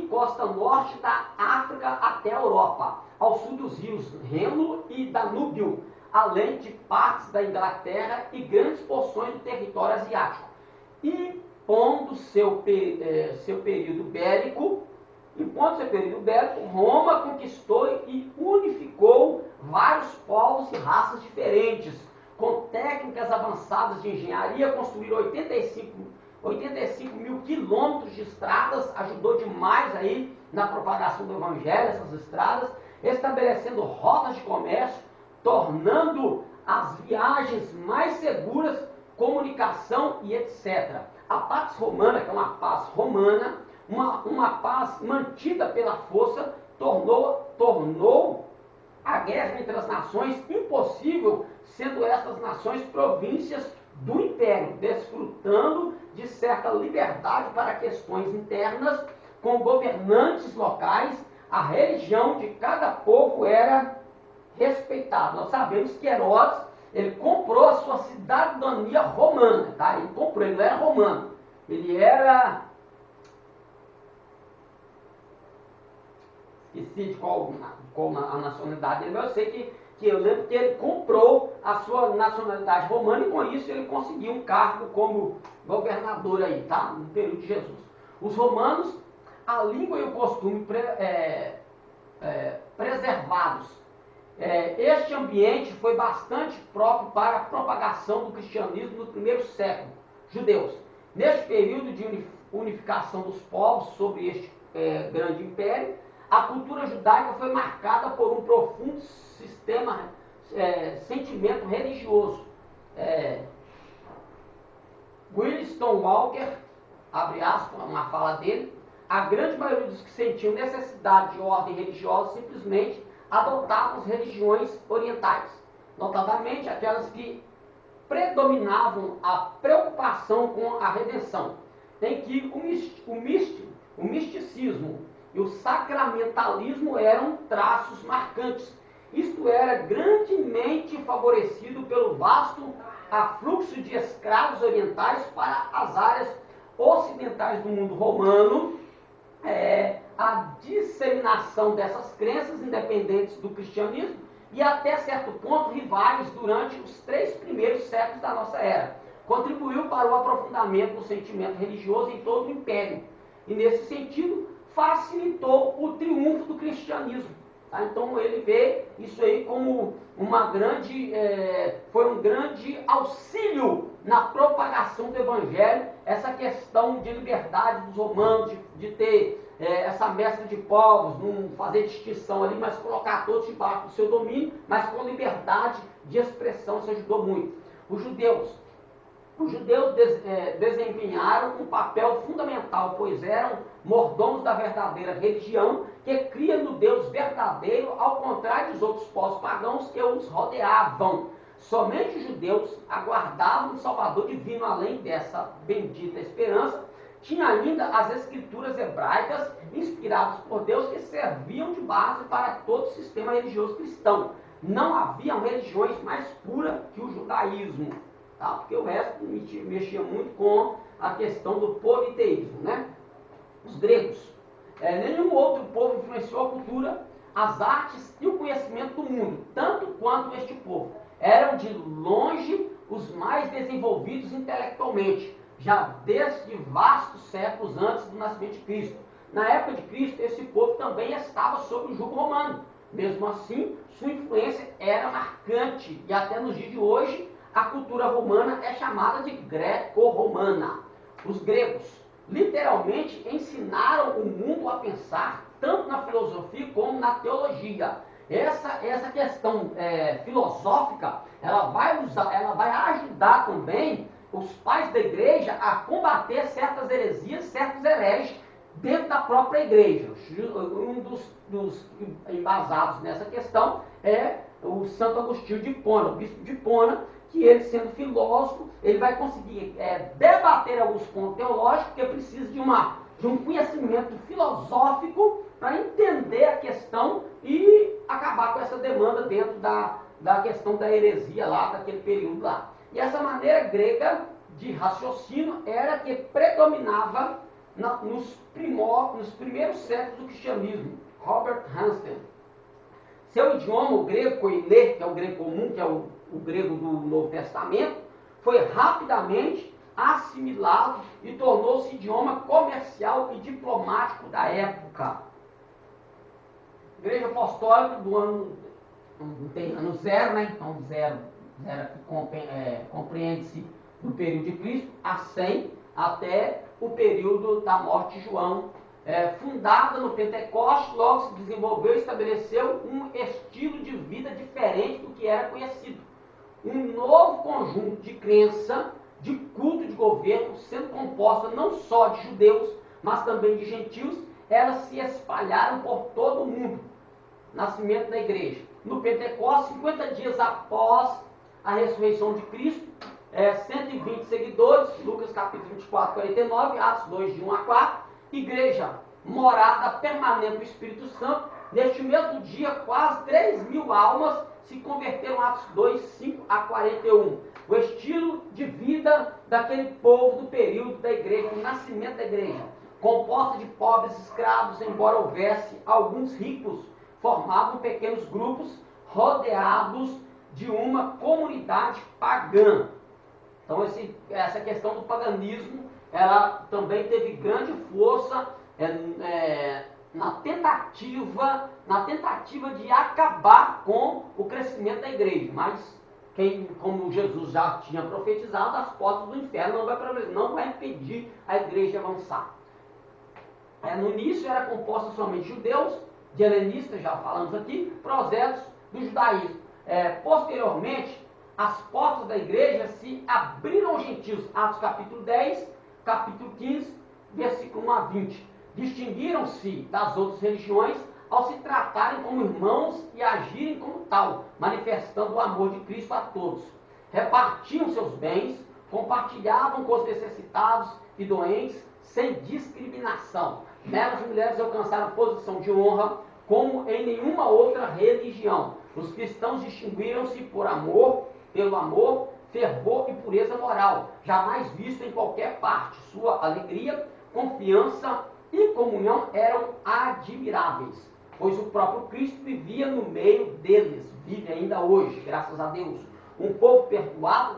costa norte da África até a Europa, ao sul dos rios Reno e Danúbio, além de partes da Inglaterra e grandes porções do território asiático. Impondo seu período bélico, Roma conquistou e unificou vários povos e raças diferentes. Com técnicas avançadas de engenharia, construíram 85 mil quilômetros de estradas, ajudou demais aí na propagação do evangelho, essas estradas, estabelecendo rotas de comércio, tornando as viagens mais seguras, comunicação e etc. A Pax Romana, que é uma paz romana, uma paz mantida pela força, tornou a guerra entre as nações impossível, sendo estas nações províncias do império, desfrutando de certa liberdade para questões internas, com governantes locais. A religião de cada povo era respeitada. Nós sabemos que Herodes, ele comprou a sua cidadania romana, tá? Ele não era romano, ele era esqueci de qual a nacionalidade dele, mas eu sei que eu lembro que ele comprou a sua nacionalidade romana e com isso ele conseguiu um cargo como governador aí, tá? No período de Jesus. Os romanos, a língua e o costume preservados. Este ambiente foi bastante próprio para a propagação do cristianismo no primeiro século. Judeus. Neste período de unificação dos povos sobre este grande império, a cultura judaica foi marcada por um profundo sentimento religioso. Winston Walker, abre aspas, uma fala dele, a grande maioria dos que sentiam necessidade de ordem religiosa simplesmente adotavam as religiões orientais, notadamente aquelas que predominavam a preocupação com a redenção, em que o misticismo e o sacramentalismo eram traços marcantes. Isto era grandemente favorecido pelo vasto afluxo de escravos orientais para as áreas ocidentais do mundo romano, a disseminação dessas crenças independentes do cristianismo e até certo ponto rivais durante os 3 primeiros séculos da nossa era. Contribuiu para o aprofundamento do sentimento religioso em todo o império e nesse sentido facilitou o triunfo do cristianismo. Tá? Então ele vê isso aí como foi um grande auxílio na propagação do evangelho, essa questão de liberdade dos romanos, de ter essa mescla de povos, não fazer distinção ali, mas colocar todos debaixo do seu domínio, mas com liberdade de expressão, isso ajudou muito. Os judeus desempenharam um papel fundamental, pois eram mordomos da verdadeira religião, que cria no Deus verdadeiro, ao contrário dos outros povos pagãos que os rodeavam. Somente os judeus aguardavam um Salvador divino, além dessa bendita esperança. Tinha ainda as escrituras hebraicas, inspiradas por Deus, que serviam de base para todo o sistema religioso cristão. Não haviam religiões mais puras que o judaísmo, tá? Porque o resto mexia muito com a questão do politeísmo, né? Os gregos. Nenhum outro povo influenciou a cultura, as artes e o conhecimento do mundo, tanto quanto este povo. Eram de longe os mais desenvolvidos intelectualmente, já desde vastos séculos antes do nascimento de Cristo. Na época de Cristo, esse povo também estava sob o jugo romano. Mesmo assim, sua influência era marcante e até nos dias de hoje, a cultura romana é chamada de greco-romana. Os gregos literalmente ensinaram o mundo a pensar tanto na filosofia como na teologia. Essa questão filosófica, ela vai ajudar também os pais da igreja a combater certas heresias, certos hereges dentro da própria igreja. Um dos embasados nessa questão é o Santo Agostinho de Hipona, o bispo de Hipona, que ele, sendo filósofo, ele vai conseguir debater alguns pontos teológicos, porque precisa de um conhecimento filosófico para entender a questão e acabar com essa demanda dentro da questão da heresia lá, daquele período lá. E essa maneira grega de raciocínio era que predominava nos primeiros séculos do cristianismo. Robert Hansen. Seu idioma, o grego koiné, que é o grego comum, que é o grego do Novo Testamento, foi rapidamente assimilado e tornou-se idioma comercial e diplomático da época. Igreja Apostólica do ano, não tem ano zero, né? Então zero aqui compreende-se do período de Cristo a 100 até o período da morte de João. Fundada no Pentecostes, logo se desenvolveu e estabeleceu um estilo de vida diferente do que era conhecido. Um novo conjunto de crença, de culto de governo, sendo composta não só de judeus, mas também de gentios, elas se espalharam por todo o mundo. Nascimento da igreja. No Pentecostes, 50 dias após a ressurreição de Cristo, 120 seguidores, Lucas capítulo 24, 49, Atos 2, de 1 a 4, igreja, morada permanente do Espírito Santo. Neste mesmo dia, quase 3.000 almas se converteram, Atos 2, 5 a 41. O estilo de vida daquele povo do período da igreja, o nascimento da igreja. composta de pobres escravos, embora houvesse alguns ricos, formavam pequenos grupos rodeados de uma comunidade pagã. Então essa questão do paganismo, ela também teve grande força na tentativa de acabar com o crescimento da igreja. Mas como Jesus já tinha profetizado, as portas do inferno não vai impedir a igreja de avançar. No início era composta somente de judeus, de helenistas, já falamos aqui, prosélitos do judaísmo. Posteriormente, as portas da igreja se abriram aos gentios. Atos capítulo 10, capítulo 15, versículo 1 a 20. Distinguiram-se das outras religiões ao se tratarem como irmãos e agirem como tal, manifestando o amor de Cristo a todos. Repartiam seus bens, compartilhavam com os necessitados e doentes, sem discriminação. Nelas as mulheres alcançaram posição de honra, como em nenhuma outra religião. Os cristãos distinguiram-se pelo amor, fervor e pureza moral, jamais visto em qualquer parte. Sua alegria, confiança e comunhão eram admiráveis, pois o próprio Cristo vivia no meio deles, vive ainda hoje, graças a Deus. Um povo perdoado,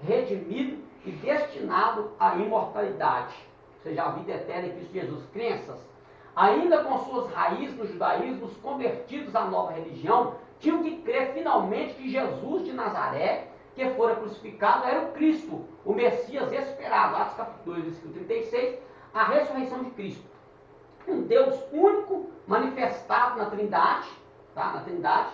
redimido e destinado à imortalidade, ou seja, a vida eterna em Cristo Jesus. Crenças, ainda com suas raízes no judaísmo, os convertidos à nova religião tinham que crer finalmente que Jesus de Nazaré, que fora crucificado, era o Cristo, o Messias esperado. Atos capítulo 2, versículo 36, a ressurreição de Cristo. Um Deus único, manifestado na Trindade, tá? Na Trindade.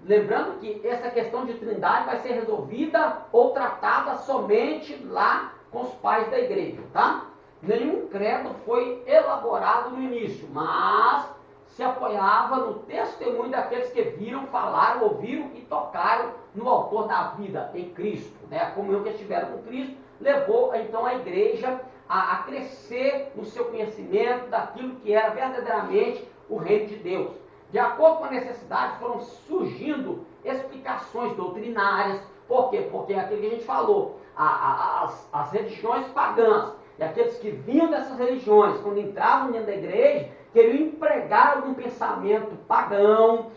Lembrando que essa questão de Trindade vai ser resolvida ou tratada somente lá com os pais da igreja, tá? Nenhum credo foi elaborado no início, mas se apoiava no testemunho daqueles que viram, falaram, ouviram e tocaram no autor da vida, em Cristo. Né? A comunhão que eles tiveram com Cristo levou então a igreja a crescer no seu conhecimento daquilo que era verdadeiramente o reino de Deus. De acordo com a necessidade, foram surgindo explicações doutrinárias. Por quê? Porque é aquilo que a gente falou, as religiões pagãs, e aqueles que vinham dessas religiões, quando entravam dentro da igreja, queriam empregar algum pensamento pagão,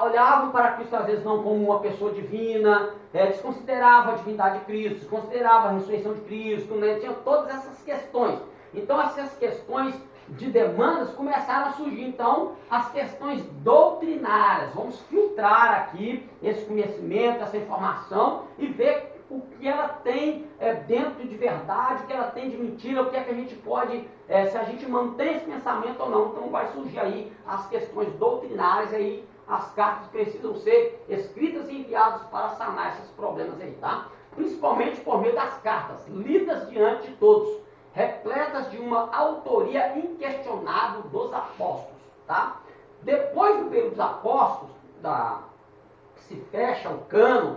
olhavam para Cristo às vezes não como uma pessoa divina, desconsideravam a divindade de Cristo, desconsideravam a ressurreição de Cristo, né? Tinha todas essas questões. Então essas questões de demandas começaram a surgir. Então as questões doutrinárias, vamos filtrar aqui esse conhecimento, essa informação e ver o que ela tem dentro de verdade, o que ela tem de mentira, o que é que a gente pode, se a gente mantém esse pensamento ou não. Então vai surgir aí as questões doutrinárias, aí as cartas precisam ser escritas e enviadas para sanar esses problemas aí, tá? Principalmente por meio das cartas, lidas diante de todos, repletas de uma autoria inquestionável dos apóstolos, tá? Depois do período dos apóstolos, que se fecha o cânon,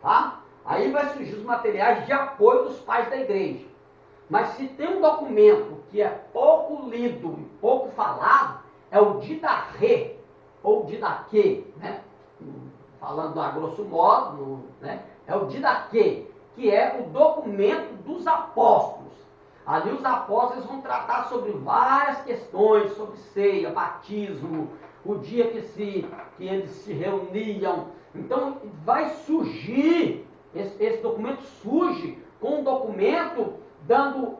tá? Aí vai surgir os materiais de apoio dos pais da igreja. Mas se tem um documento que é pouco lido e pouco falado, é o Didaquê, ou Didaquê, né? Falando a grosso modo, né? É o Didaquê, que é o documento dos apóstolos. Ali os apóstolos vão tratar sobre várias questões, sobre ceia, batismo, o dia que eles se reuniam. Então vai surgir, esse documento surge com um documento dando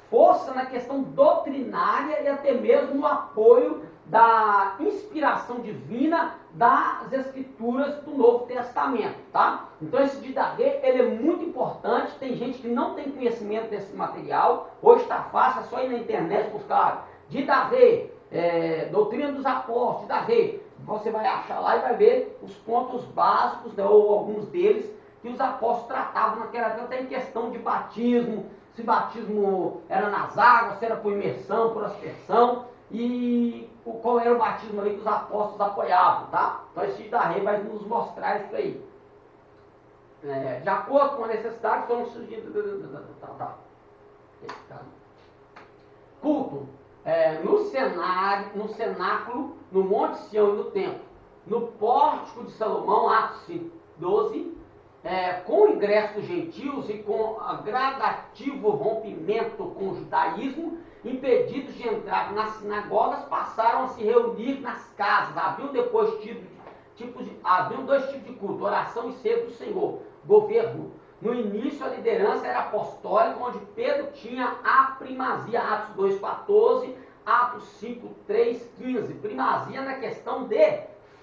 força na questão doutrinária e até mesmo no apoio da inspiração divina das escrituras do Novo Testamento, tá? Então esse Didaquê, ele é muito importante. Tem gente que não tem conhecimento desse material. Hoje está fácil, é só ir na internet buscar Didaquê, Doutrina dos Apóstolos, Didaquê. Você vai achar lá e vai ver os pontos básicos, né, ou alguns deles, que os apóstolos tratavam naquela época, até em questão de batismo, se batismo era nas águas, se era por imersão, por aspersão, e qual era o batismo ali que os apóstolos apoiavam, tá? Então esse Didaquê vai nos mostrar isso aí. De acordo com a necessidade, foram surgindo... Culto. No cenáculo, no Monte Sião e no templo, no pórtico de Salomão, Atos 12, com o ingresso dos gentios e com a gradativo rompimento com o judaísmo, impedidos de entrar nas sinagogas, passaram a se reunir nas casas. Haviam dois tipos de culto, oração e ceia do Senhor, governo. No início, a liderança era apostólica, onde Pedro tinha a primazia, Atos 2,14, Atos 5,3,15. Primazia na questão de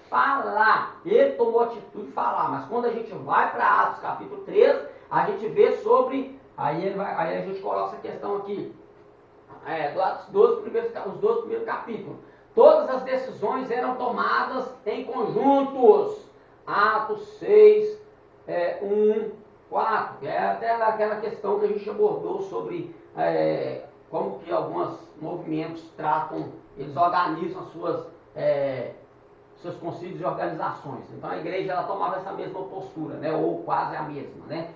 falar. Ele tomou atitude de falar, mas quando a gente vai para Atos capítulo 13, a gente vê sobre, aí a gente coloca essa questão aqui, do Atos 12, os 12 primeiros capítulos. Todas as decisões eram tomadas em conjuntos. Atos 6, 4, que é até aquela questão que a gente abordou sobre como que alguns movimentos tratam, eles organizam seus concílios e organizações. Então a igreja ela tomava essa mesma postura, né? Ou quase a mesma, né?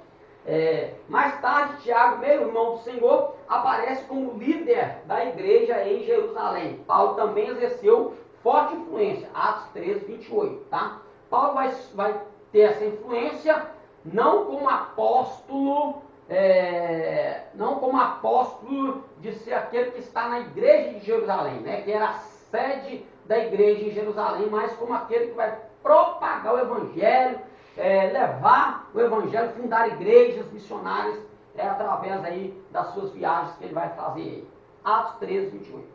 Mais tarde, Tiago, meio-irmão do Senhor, aparece como líder da igreja em Jerusalém. Paulo também exerceu forte influência, Atos 13, 28, tá? Paulo vai ter essa influência não como apóstolo de ser aquele que está na igreja de Jerusalém, né? Que era a sede da igreja em Jerusalém, mas como aquele que vai propagar o evangelho, levar o evangelho, fundar igrejas missionárias através aí das suas viagens que ele vai fazer. Atos 13, 28.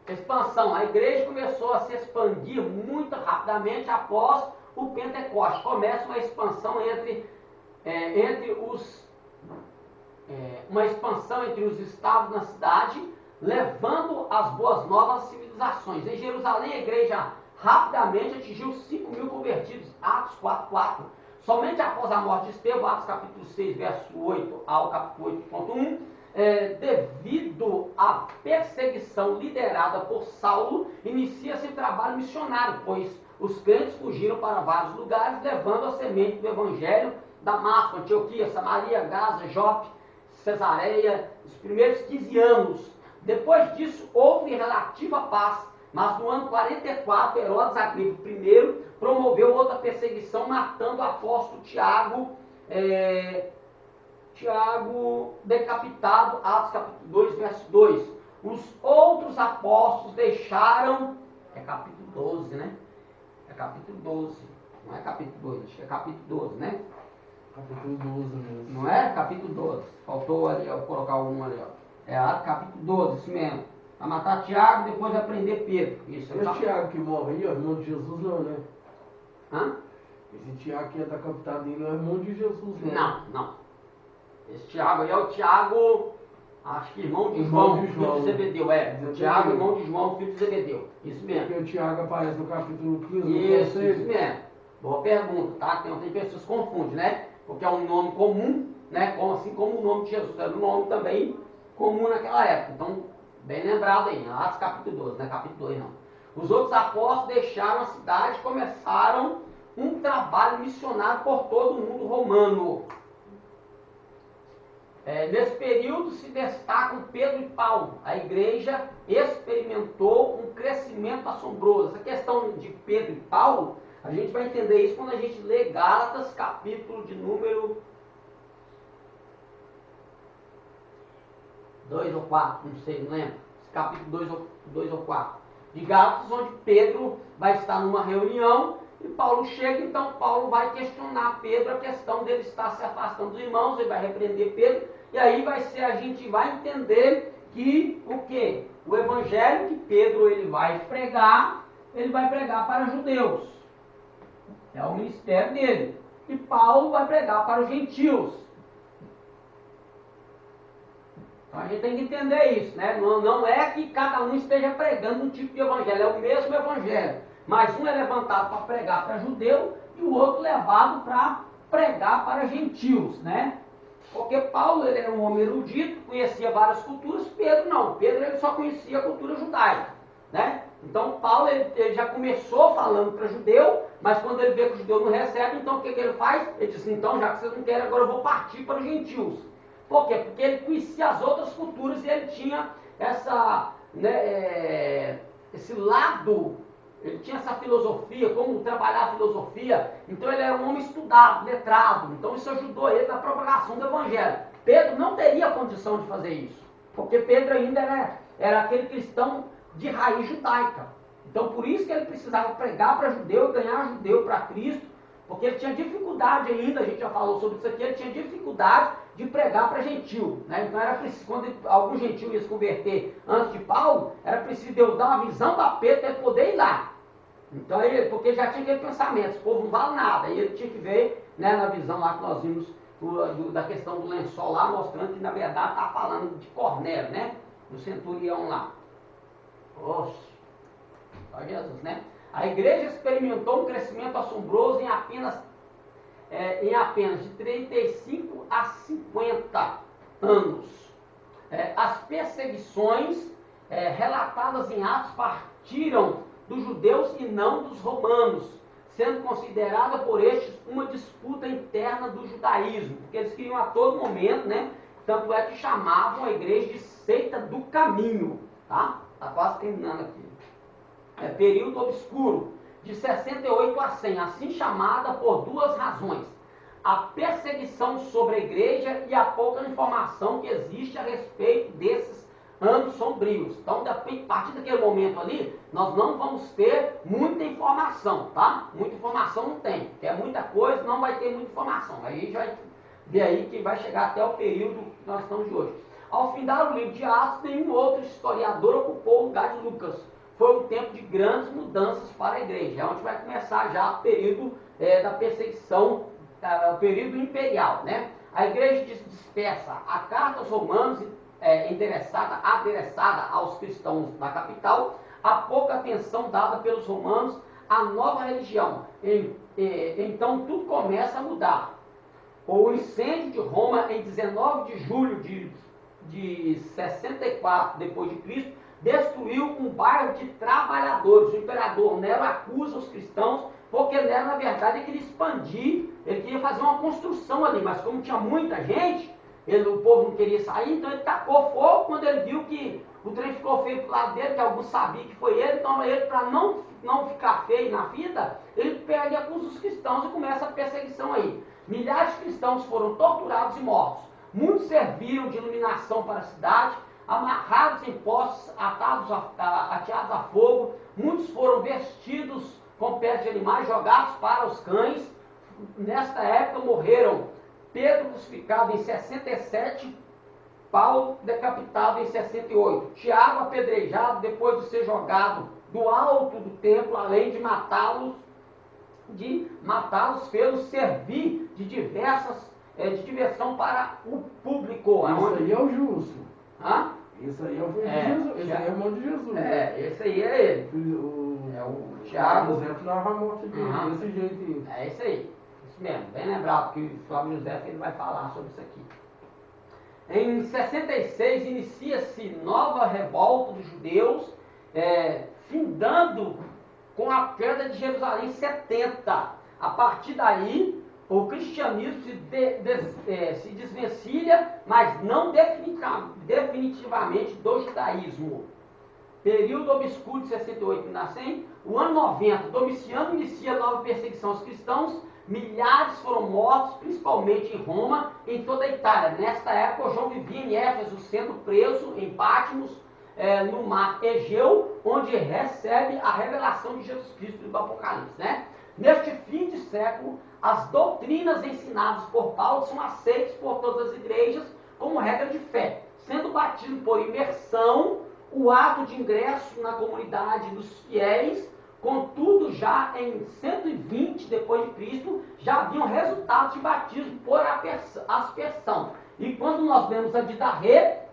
Expansão. A igreja começou a se expandir muito rapidamente após o Pentecostes. Começa uma expansão entre os estados na cidade, levando as boas novas às civilizações. Em Jerusalém, a igreja rapidamente atingiu 5.000 convertidos, Atos 4:4. Somente após a morte de Estevão, Atos capítulo 6, verso 8 ao capítulo 8.1, devido à perseguição liderada por Saulo, inicia-se o trabalho missionário, pois os crentes fugiram para vários lugares, levando a semente do evangelho, Damasco, Antioquia, Samaria, Gaza, Jope, Cesareia, os primeiros 15 anos. Depois disso, houve relativa paz, mas no ano 44, Herodes Agripa I promoveu outra perseguição, matando o apóstolo Tiago decapitado, Atos capítulo 2, verso 2. Os outros apóstolos deixaram, capítulo 12, né? É capítulo 12, não é capítulo 2, acho que é capítulo 12, né? Capítulo 12 mesmo. Não é? Capítulo 12. Faltou ali, eu colocar um ali, ó. Capítulo 12, isso mesmo. Vai matar Tiago e depois vai prender Pedro. Isso. Esse Tiago que morre aí, ó, irmão de Jesus não, né? Hã? Esse Tiago que é decapitado aí não é irmão de Jesus, não. Não. Esse Tiago aí é o Tiago, acho que irmão de João, filho de Zebedeu. Tiago, irmão de João, filho de Zebedeu. Isso mesmo. Porque o Tiago aparece no capítulo 15. Isso mesmo. Boa pergunta, tá? Tem pessoas que confundem, né? Porque é um nome comum, né? Assim como o nome de Jesus era um nome também comum naquela época. Então, bem lembrado aí, Atos capítulo 12, não é capítulo 2 não. Os outros apóstolos deixaram a cidade e começaram um trabalho missionário por todo o mundo romano. Nesse período se destacam Pedro e Paulo. A igreja experimentou um crescimento assombroso. Essa questão de Pedro e Paulo, a gente vai entender isso quando a gente lê Gálatas, capítulo de número 2 ou 4, não sei, não lembro. Capítulo 2 ou 4. De Gálatas, onde Pedro vai estar numa reunião e Paulo chega, então Paulo vai questionar Pedro a questão dele estar se afastando dos irmãos, ele vai repreender Pedro, e aí a gente vai entender que o quê? O evangelho que Pedro ele vai pregar para judeus. É o ministério dele. E Paulo vai pregar para os gentios. Então a gente tem que entender isso, né? Não é que cada um esteja pregando um tipo de evangelho, é o mesmo evangelho. Mas um é levantado para pregar para judeu e o outro levado para pregar para gentios, né? Porque Paulo ele era um homem erudito, conhecia várias culturas, Pedro não. Pedro ele só conhecia a cultura judaica, né? Então Paulo ele já começou falando para judeu, mas quando ele vê que o judeu não recebe, então o que ele faz? Ele diz, então já que vocês não querem, agora eu vou partir para os gentios. Por quê? Porque ele conhecia as outras culturas e ele tinha esse lado, ele tinha essa filosofia, como trabalhar a filosofia. Então ele era um homem estudado, letrado. Então isso ajudou ele na propagação do evangelho. Pedro não teria condição de fazer isso. Porque Pedro ainda era aquele cristão de raiz judaica. Então por isso que ele precisava pregar para judeu, ganhar judeu para Cristo, porque ele tinha dificuldade ainda, a gente já falou sobre isso aqui, ele tinha dificuldade de pregar para gentil, né? Então era preciso, quando algum gentil ia se converter antes de Paulo, era preciso Deus dar uma visão para Pedro para ele poder ir lá. Então porque já tinha aquele pensamento, esse povo não vale nada, e ele tinha que ver, né, na visão lá que nós vimos da questão do lençol lá, mostrando que na verdade está falando de Cornélio, né? Do centurião lá. Oxe, só Jesus, né? A igreja experimentou um crescimento assombroso em apenas de 35 a 50 anos. As perseguições relatadas em Atos partiram dos judeus e não dos romanos, sendo considerada por estes uma disputa interna do judaísmo, porque eles queriam a todo momento, né? Tanto é que chamavam a igreja de seita do caminho, tá? Está quase terminando aqui. Período obscuro, de 68 a 100, assim chamada por duas razões: a perseguição sobre a igreja e a pouca informação que existe a respeito desses anos sombrios. Então, a partir daquele momento ali, nós não vamos ter muita informação, tá? Muita informação não tem, porque é muita coisa, não vai ter muita informação. Aí já vê aí que vai chegar até o período que nós estamos de hoje. Ao findar o livro de Atos, nenhum outro historiador ocupou o lugar de Lucas. Foi um tempo de grandes mudanças para a igreja, onde vai começar já o período da perseguição, o período imperial, né? A igreja dispersa. A carta aos romanos, adereçada aos cristãos da capital, a pouca atenção dada pelos romanos à nova religião. Então tudo começa a mudar. O incêndio de Roma em 19 de julho de 64 depois de Cristo destruiu um bairro de trabalhadores. O imperador Nero acusa os cristãos porque Nero, na verdade, queria expandir, ele queria fazer uma construção ali, mas como tinha muita gente, o povo não queria sair, então ele tacou fogo. Quando ele viu que o trem ficou feio pro lado dele, que alguns sabiam que foi ele, então ele, para não ficar feio na fita, ele pega e acusa os cristãos e começa a perseguição aí. Milhares de cristãos foram torturados e mortos. Muitos serviram de iluminação para a cidade, amarrados em postes, ateados a fogo. Muitos foram vestidos com peles de animais, jogados para os cães. Nesta época morreram Pedro crucificado em 67, Paulo decapitado em 68, Tiago apedrejado depois de ser jogado do alto do templo, além de matá-los, fê-los servir de diversão para o público. Isso aí é o justo. Hã? Isso aí é o filho de Jesus. Esse aí é o irmão de Jesus. Esse aí é ele. O Tiago. José narra a morte dele desse jeito. É isso aí. Isso mesmo. Bem lembrado que o Flávio José ele vai falar sobre isso aqui. Em 66 inicia-se nova revolta dos judeus, findando com a queda de Jerusalém em 70. A partir daí, o cristianismo se desvencilha, mas não definitivamente do judaísmo. Período obscuro de 68 a 100, o ano 90, Domiciano inicia nova perseguição aos cristãos, milhares foram mortos, principalmente em Roma e em toda a Itália. Nesta época, João vivia em Éfeso, sendo preso em Patmos, no mar Egeu, onde recebe a revelação de Jesus Cristo do Apocalipse, né? Neste fim de século, as doutrinas ensinadas por Paulo são aceitas por todas as igrejas como regra de fé, sendo batismo por imersão o ato de ingresso na comunidade dos fiéis. Contudo, já em 120 depois de Cristo, já haviam resultados de batismo por aspersão. E quando nós vemos a Didarré,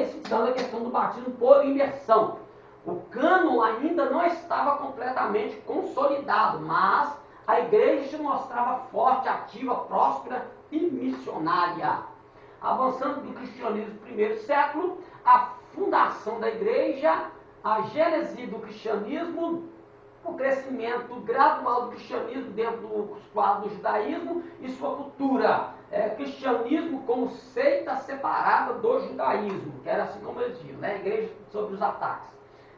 citando a questão do batismo por imersão. O cânon ainda não estava completamente consolidado, mas a igreja se mostrava forte, ativa, próspera e missionária. Avançando do cristianismo do primeiro século, a fundação da igreja, a gênese do cristianismo, o crescimento gradual do cristianismo dentro do quadro do judaísmo e sua cultura. Cristianismo como seita separada do judaísmo, que era assim como eles diziam, né? A igreja sobre os ataques.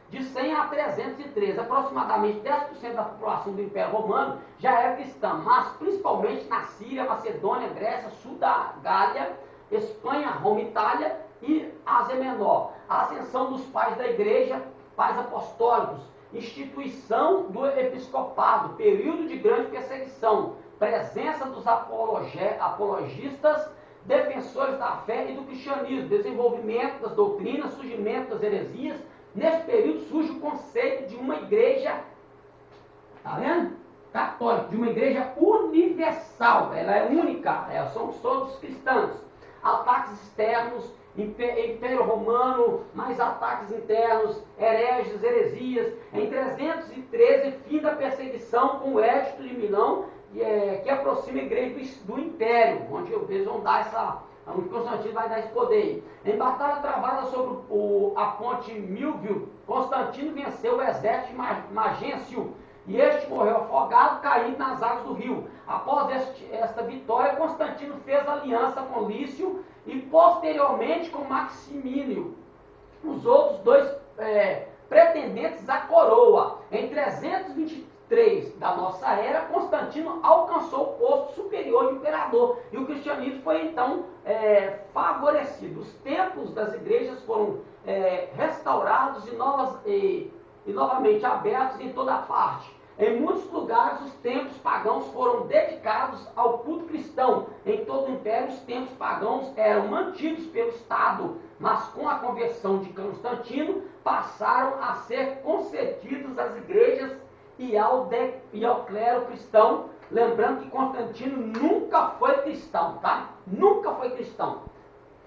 De 100 a 313, aproximadamente 10% da população do Império Romano já era cristã, mas principalmente na Síria, Macedônia, Grécia, sul da Gália, Espanha, Roma, Itália, e Ásia Menor, a ascensão dos pais da igreja, pais apostólicos, instituição do episcopado, período de grande perseguição, presença dos apologistas, defensores da fé e do cristianismo, desenvolvimento das doutrinas, surgimento das heresias. Nesse período surge o conceito de uma igreja, tá vendo? Católica, de uma igreja universal, ela é única, somos todos cristãos. Ataques externos, Império Romano, mais ataques internos, hereges, heresias. Em 313, fim da perseguição com o Edito de Milão, que aproxima a igreja do Império, onde eles vão dar onde Constantino vai dar esse poder. Em batalha travada sobre a ponte Milvio, Constantino venceu o exército de Magêncio, e este morreu afogado, caindo nas águas do rio. Após esta vitória, Constantino fez aliança com Lício e posteriormente com Maximínio, os outros dois pretendentes à coroa. Em 323 da nossa era, Constantino alcançou o posto superior de imperador e o cristianismo foi então favorecido. Os templos das igrejas foram restaurados e novamente abertos em toda parte. Em muitos lugares, os templos pagãos foram dedicados ao culto cristão. Em todo o império, os templos pagãos eram mantidos pelo Estado, mas com a conversão de Constantino, passaram a ser concedidos às igrejas e ao clero cristão. Lembrando que Constantino nunca foi cristão, tá? Nunca foi cristão.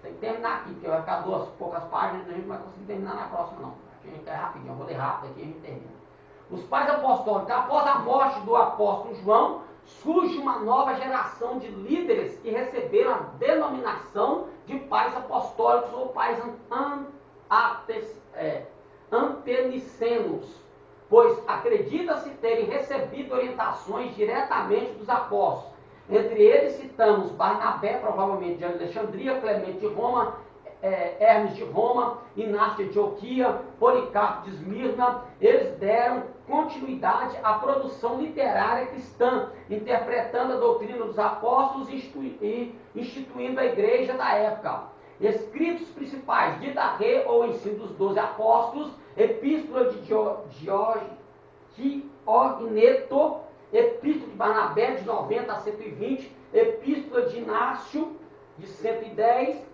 Tem que terminar aqui, porque vai ficar poucas páginas, a gente não vai conseguir terminar na próxima, não. A gente quer rapidinho, eu vou ler rápido aqui e a gente termina. Os pais apostólicos, após a morte do apóstolo João, surge uma nova geração de líderes que receberam a denominação de pais apostólicos ou pais antenicenos, pois acredita-se terem recebido orientações diretamente dos apóstolos. Entre eles citamos Barnabé, provavelmente de Alexandria, Clemente de Roma, Hermes de Roma, Inácio de Antioquia, Policarpo de Esmirna. Eles deram continuidade à produção literária cristã, interpretando a doutrina dos apóstolos e instituindo a igreja da época. Escritos principais: Didaquê, ou Ensino dos 12 Apóstolos, Epístola de Diogneto, Epístola de Barnabé, de 90 a 120, Epístola de Inácio, de 110,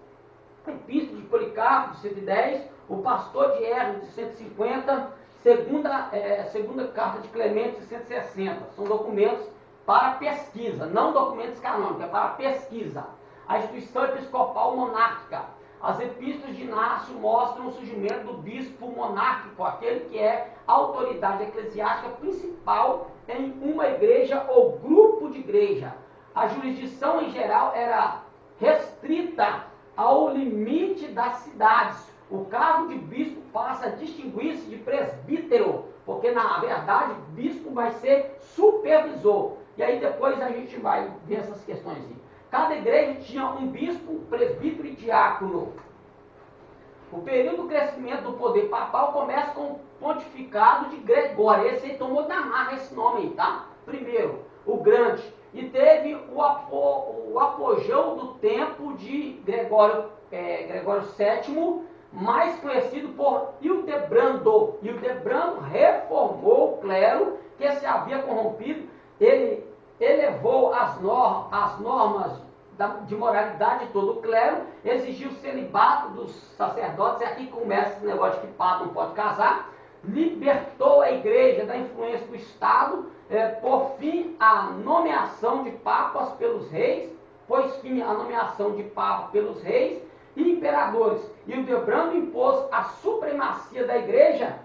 Epístola de Policarpo, de 110, o Pastor de Hermes, de 150, segunda Carta de Clemente, de 160. São documentos para pesquisa, não documentos canônicos, é para pesquisa. A instituição episcopal monárquica. As epístolas de Inácio mostram o surgimento do bispo monárquico, aquele que é a autoridade eclesiástica principal em uma igreja ou grupo de igreja. A jurisdição em geral era restrita ao limite das cidades. O cargo de bispo passa a distinguir-se de presbítero, porque na verdade bispo vai ser supervisor. E aí depois a gente vai ver essas questões. Cada igreja tinha um bispo, presbítero e diácono. O período do crescimento do poder papal começa com o pontificado de Gregório. Esse aí tomou da marra esse nome aí, tá? Primeiro, o Grande. E teve o apogeu do tempo de Gregório VII, mais conhecido por Hildebrando. Hildebrando reformou o clero que se havia corrompido. Ele elevou as normas de moralidade de todo o clero, exigiu o celibato dos sacerdotes, e aqui começa esse negócio de que padre não pode casar, libertou a igreja da influência do Estado, por fim a nomeação de papas pelos reis, pôs fim à nomeação de papa pelos reis e imperadores. E o Hildebrando impôs a supremacia da igreja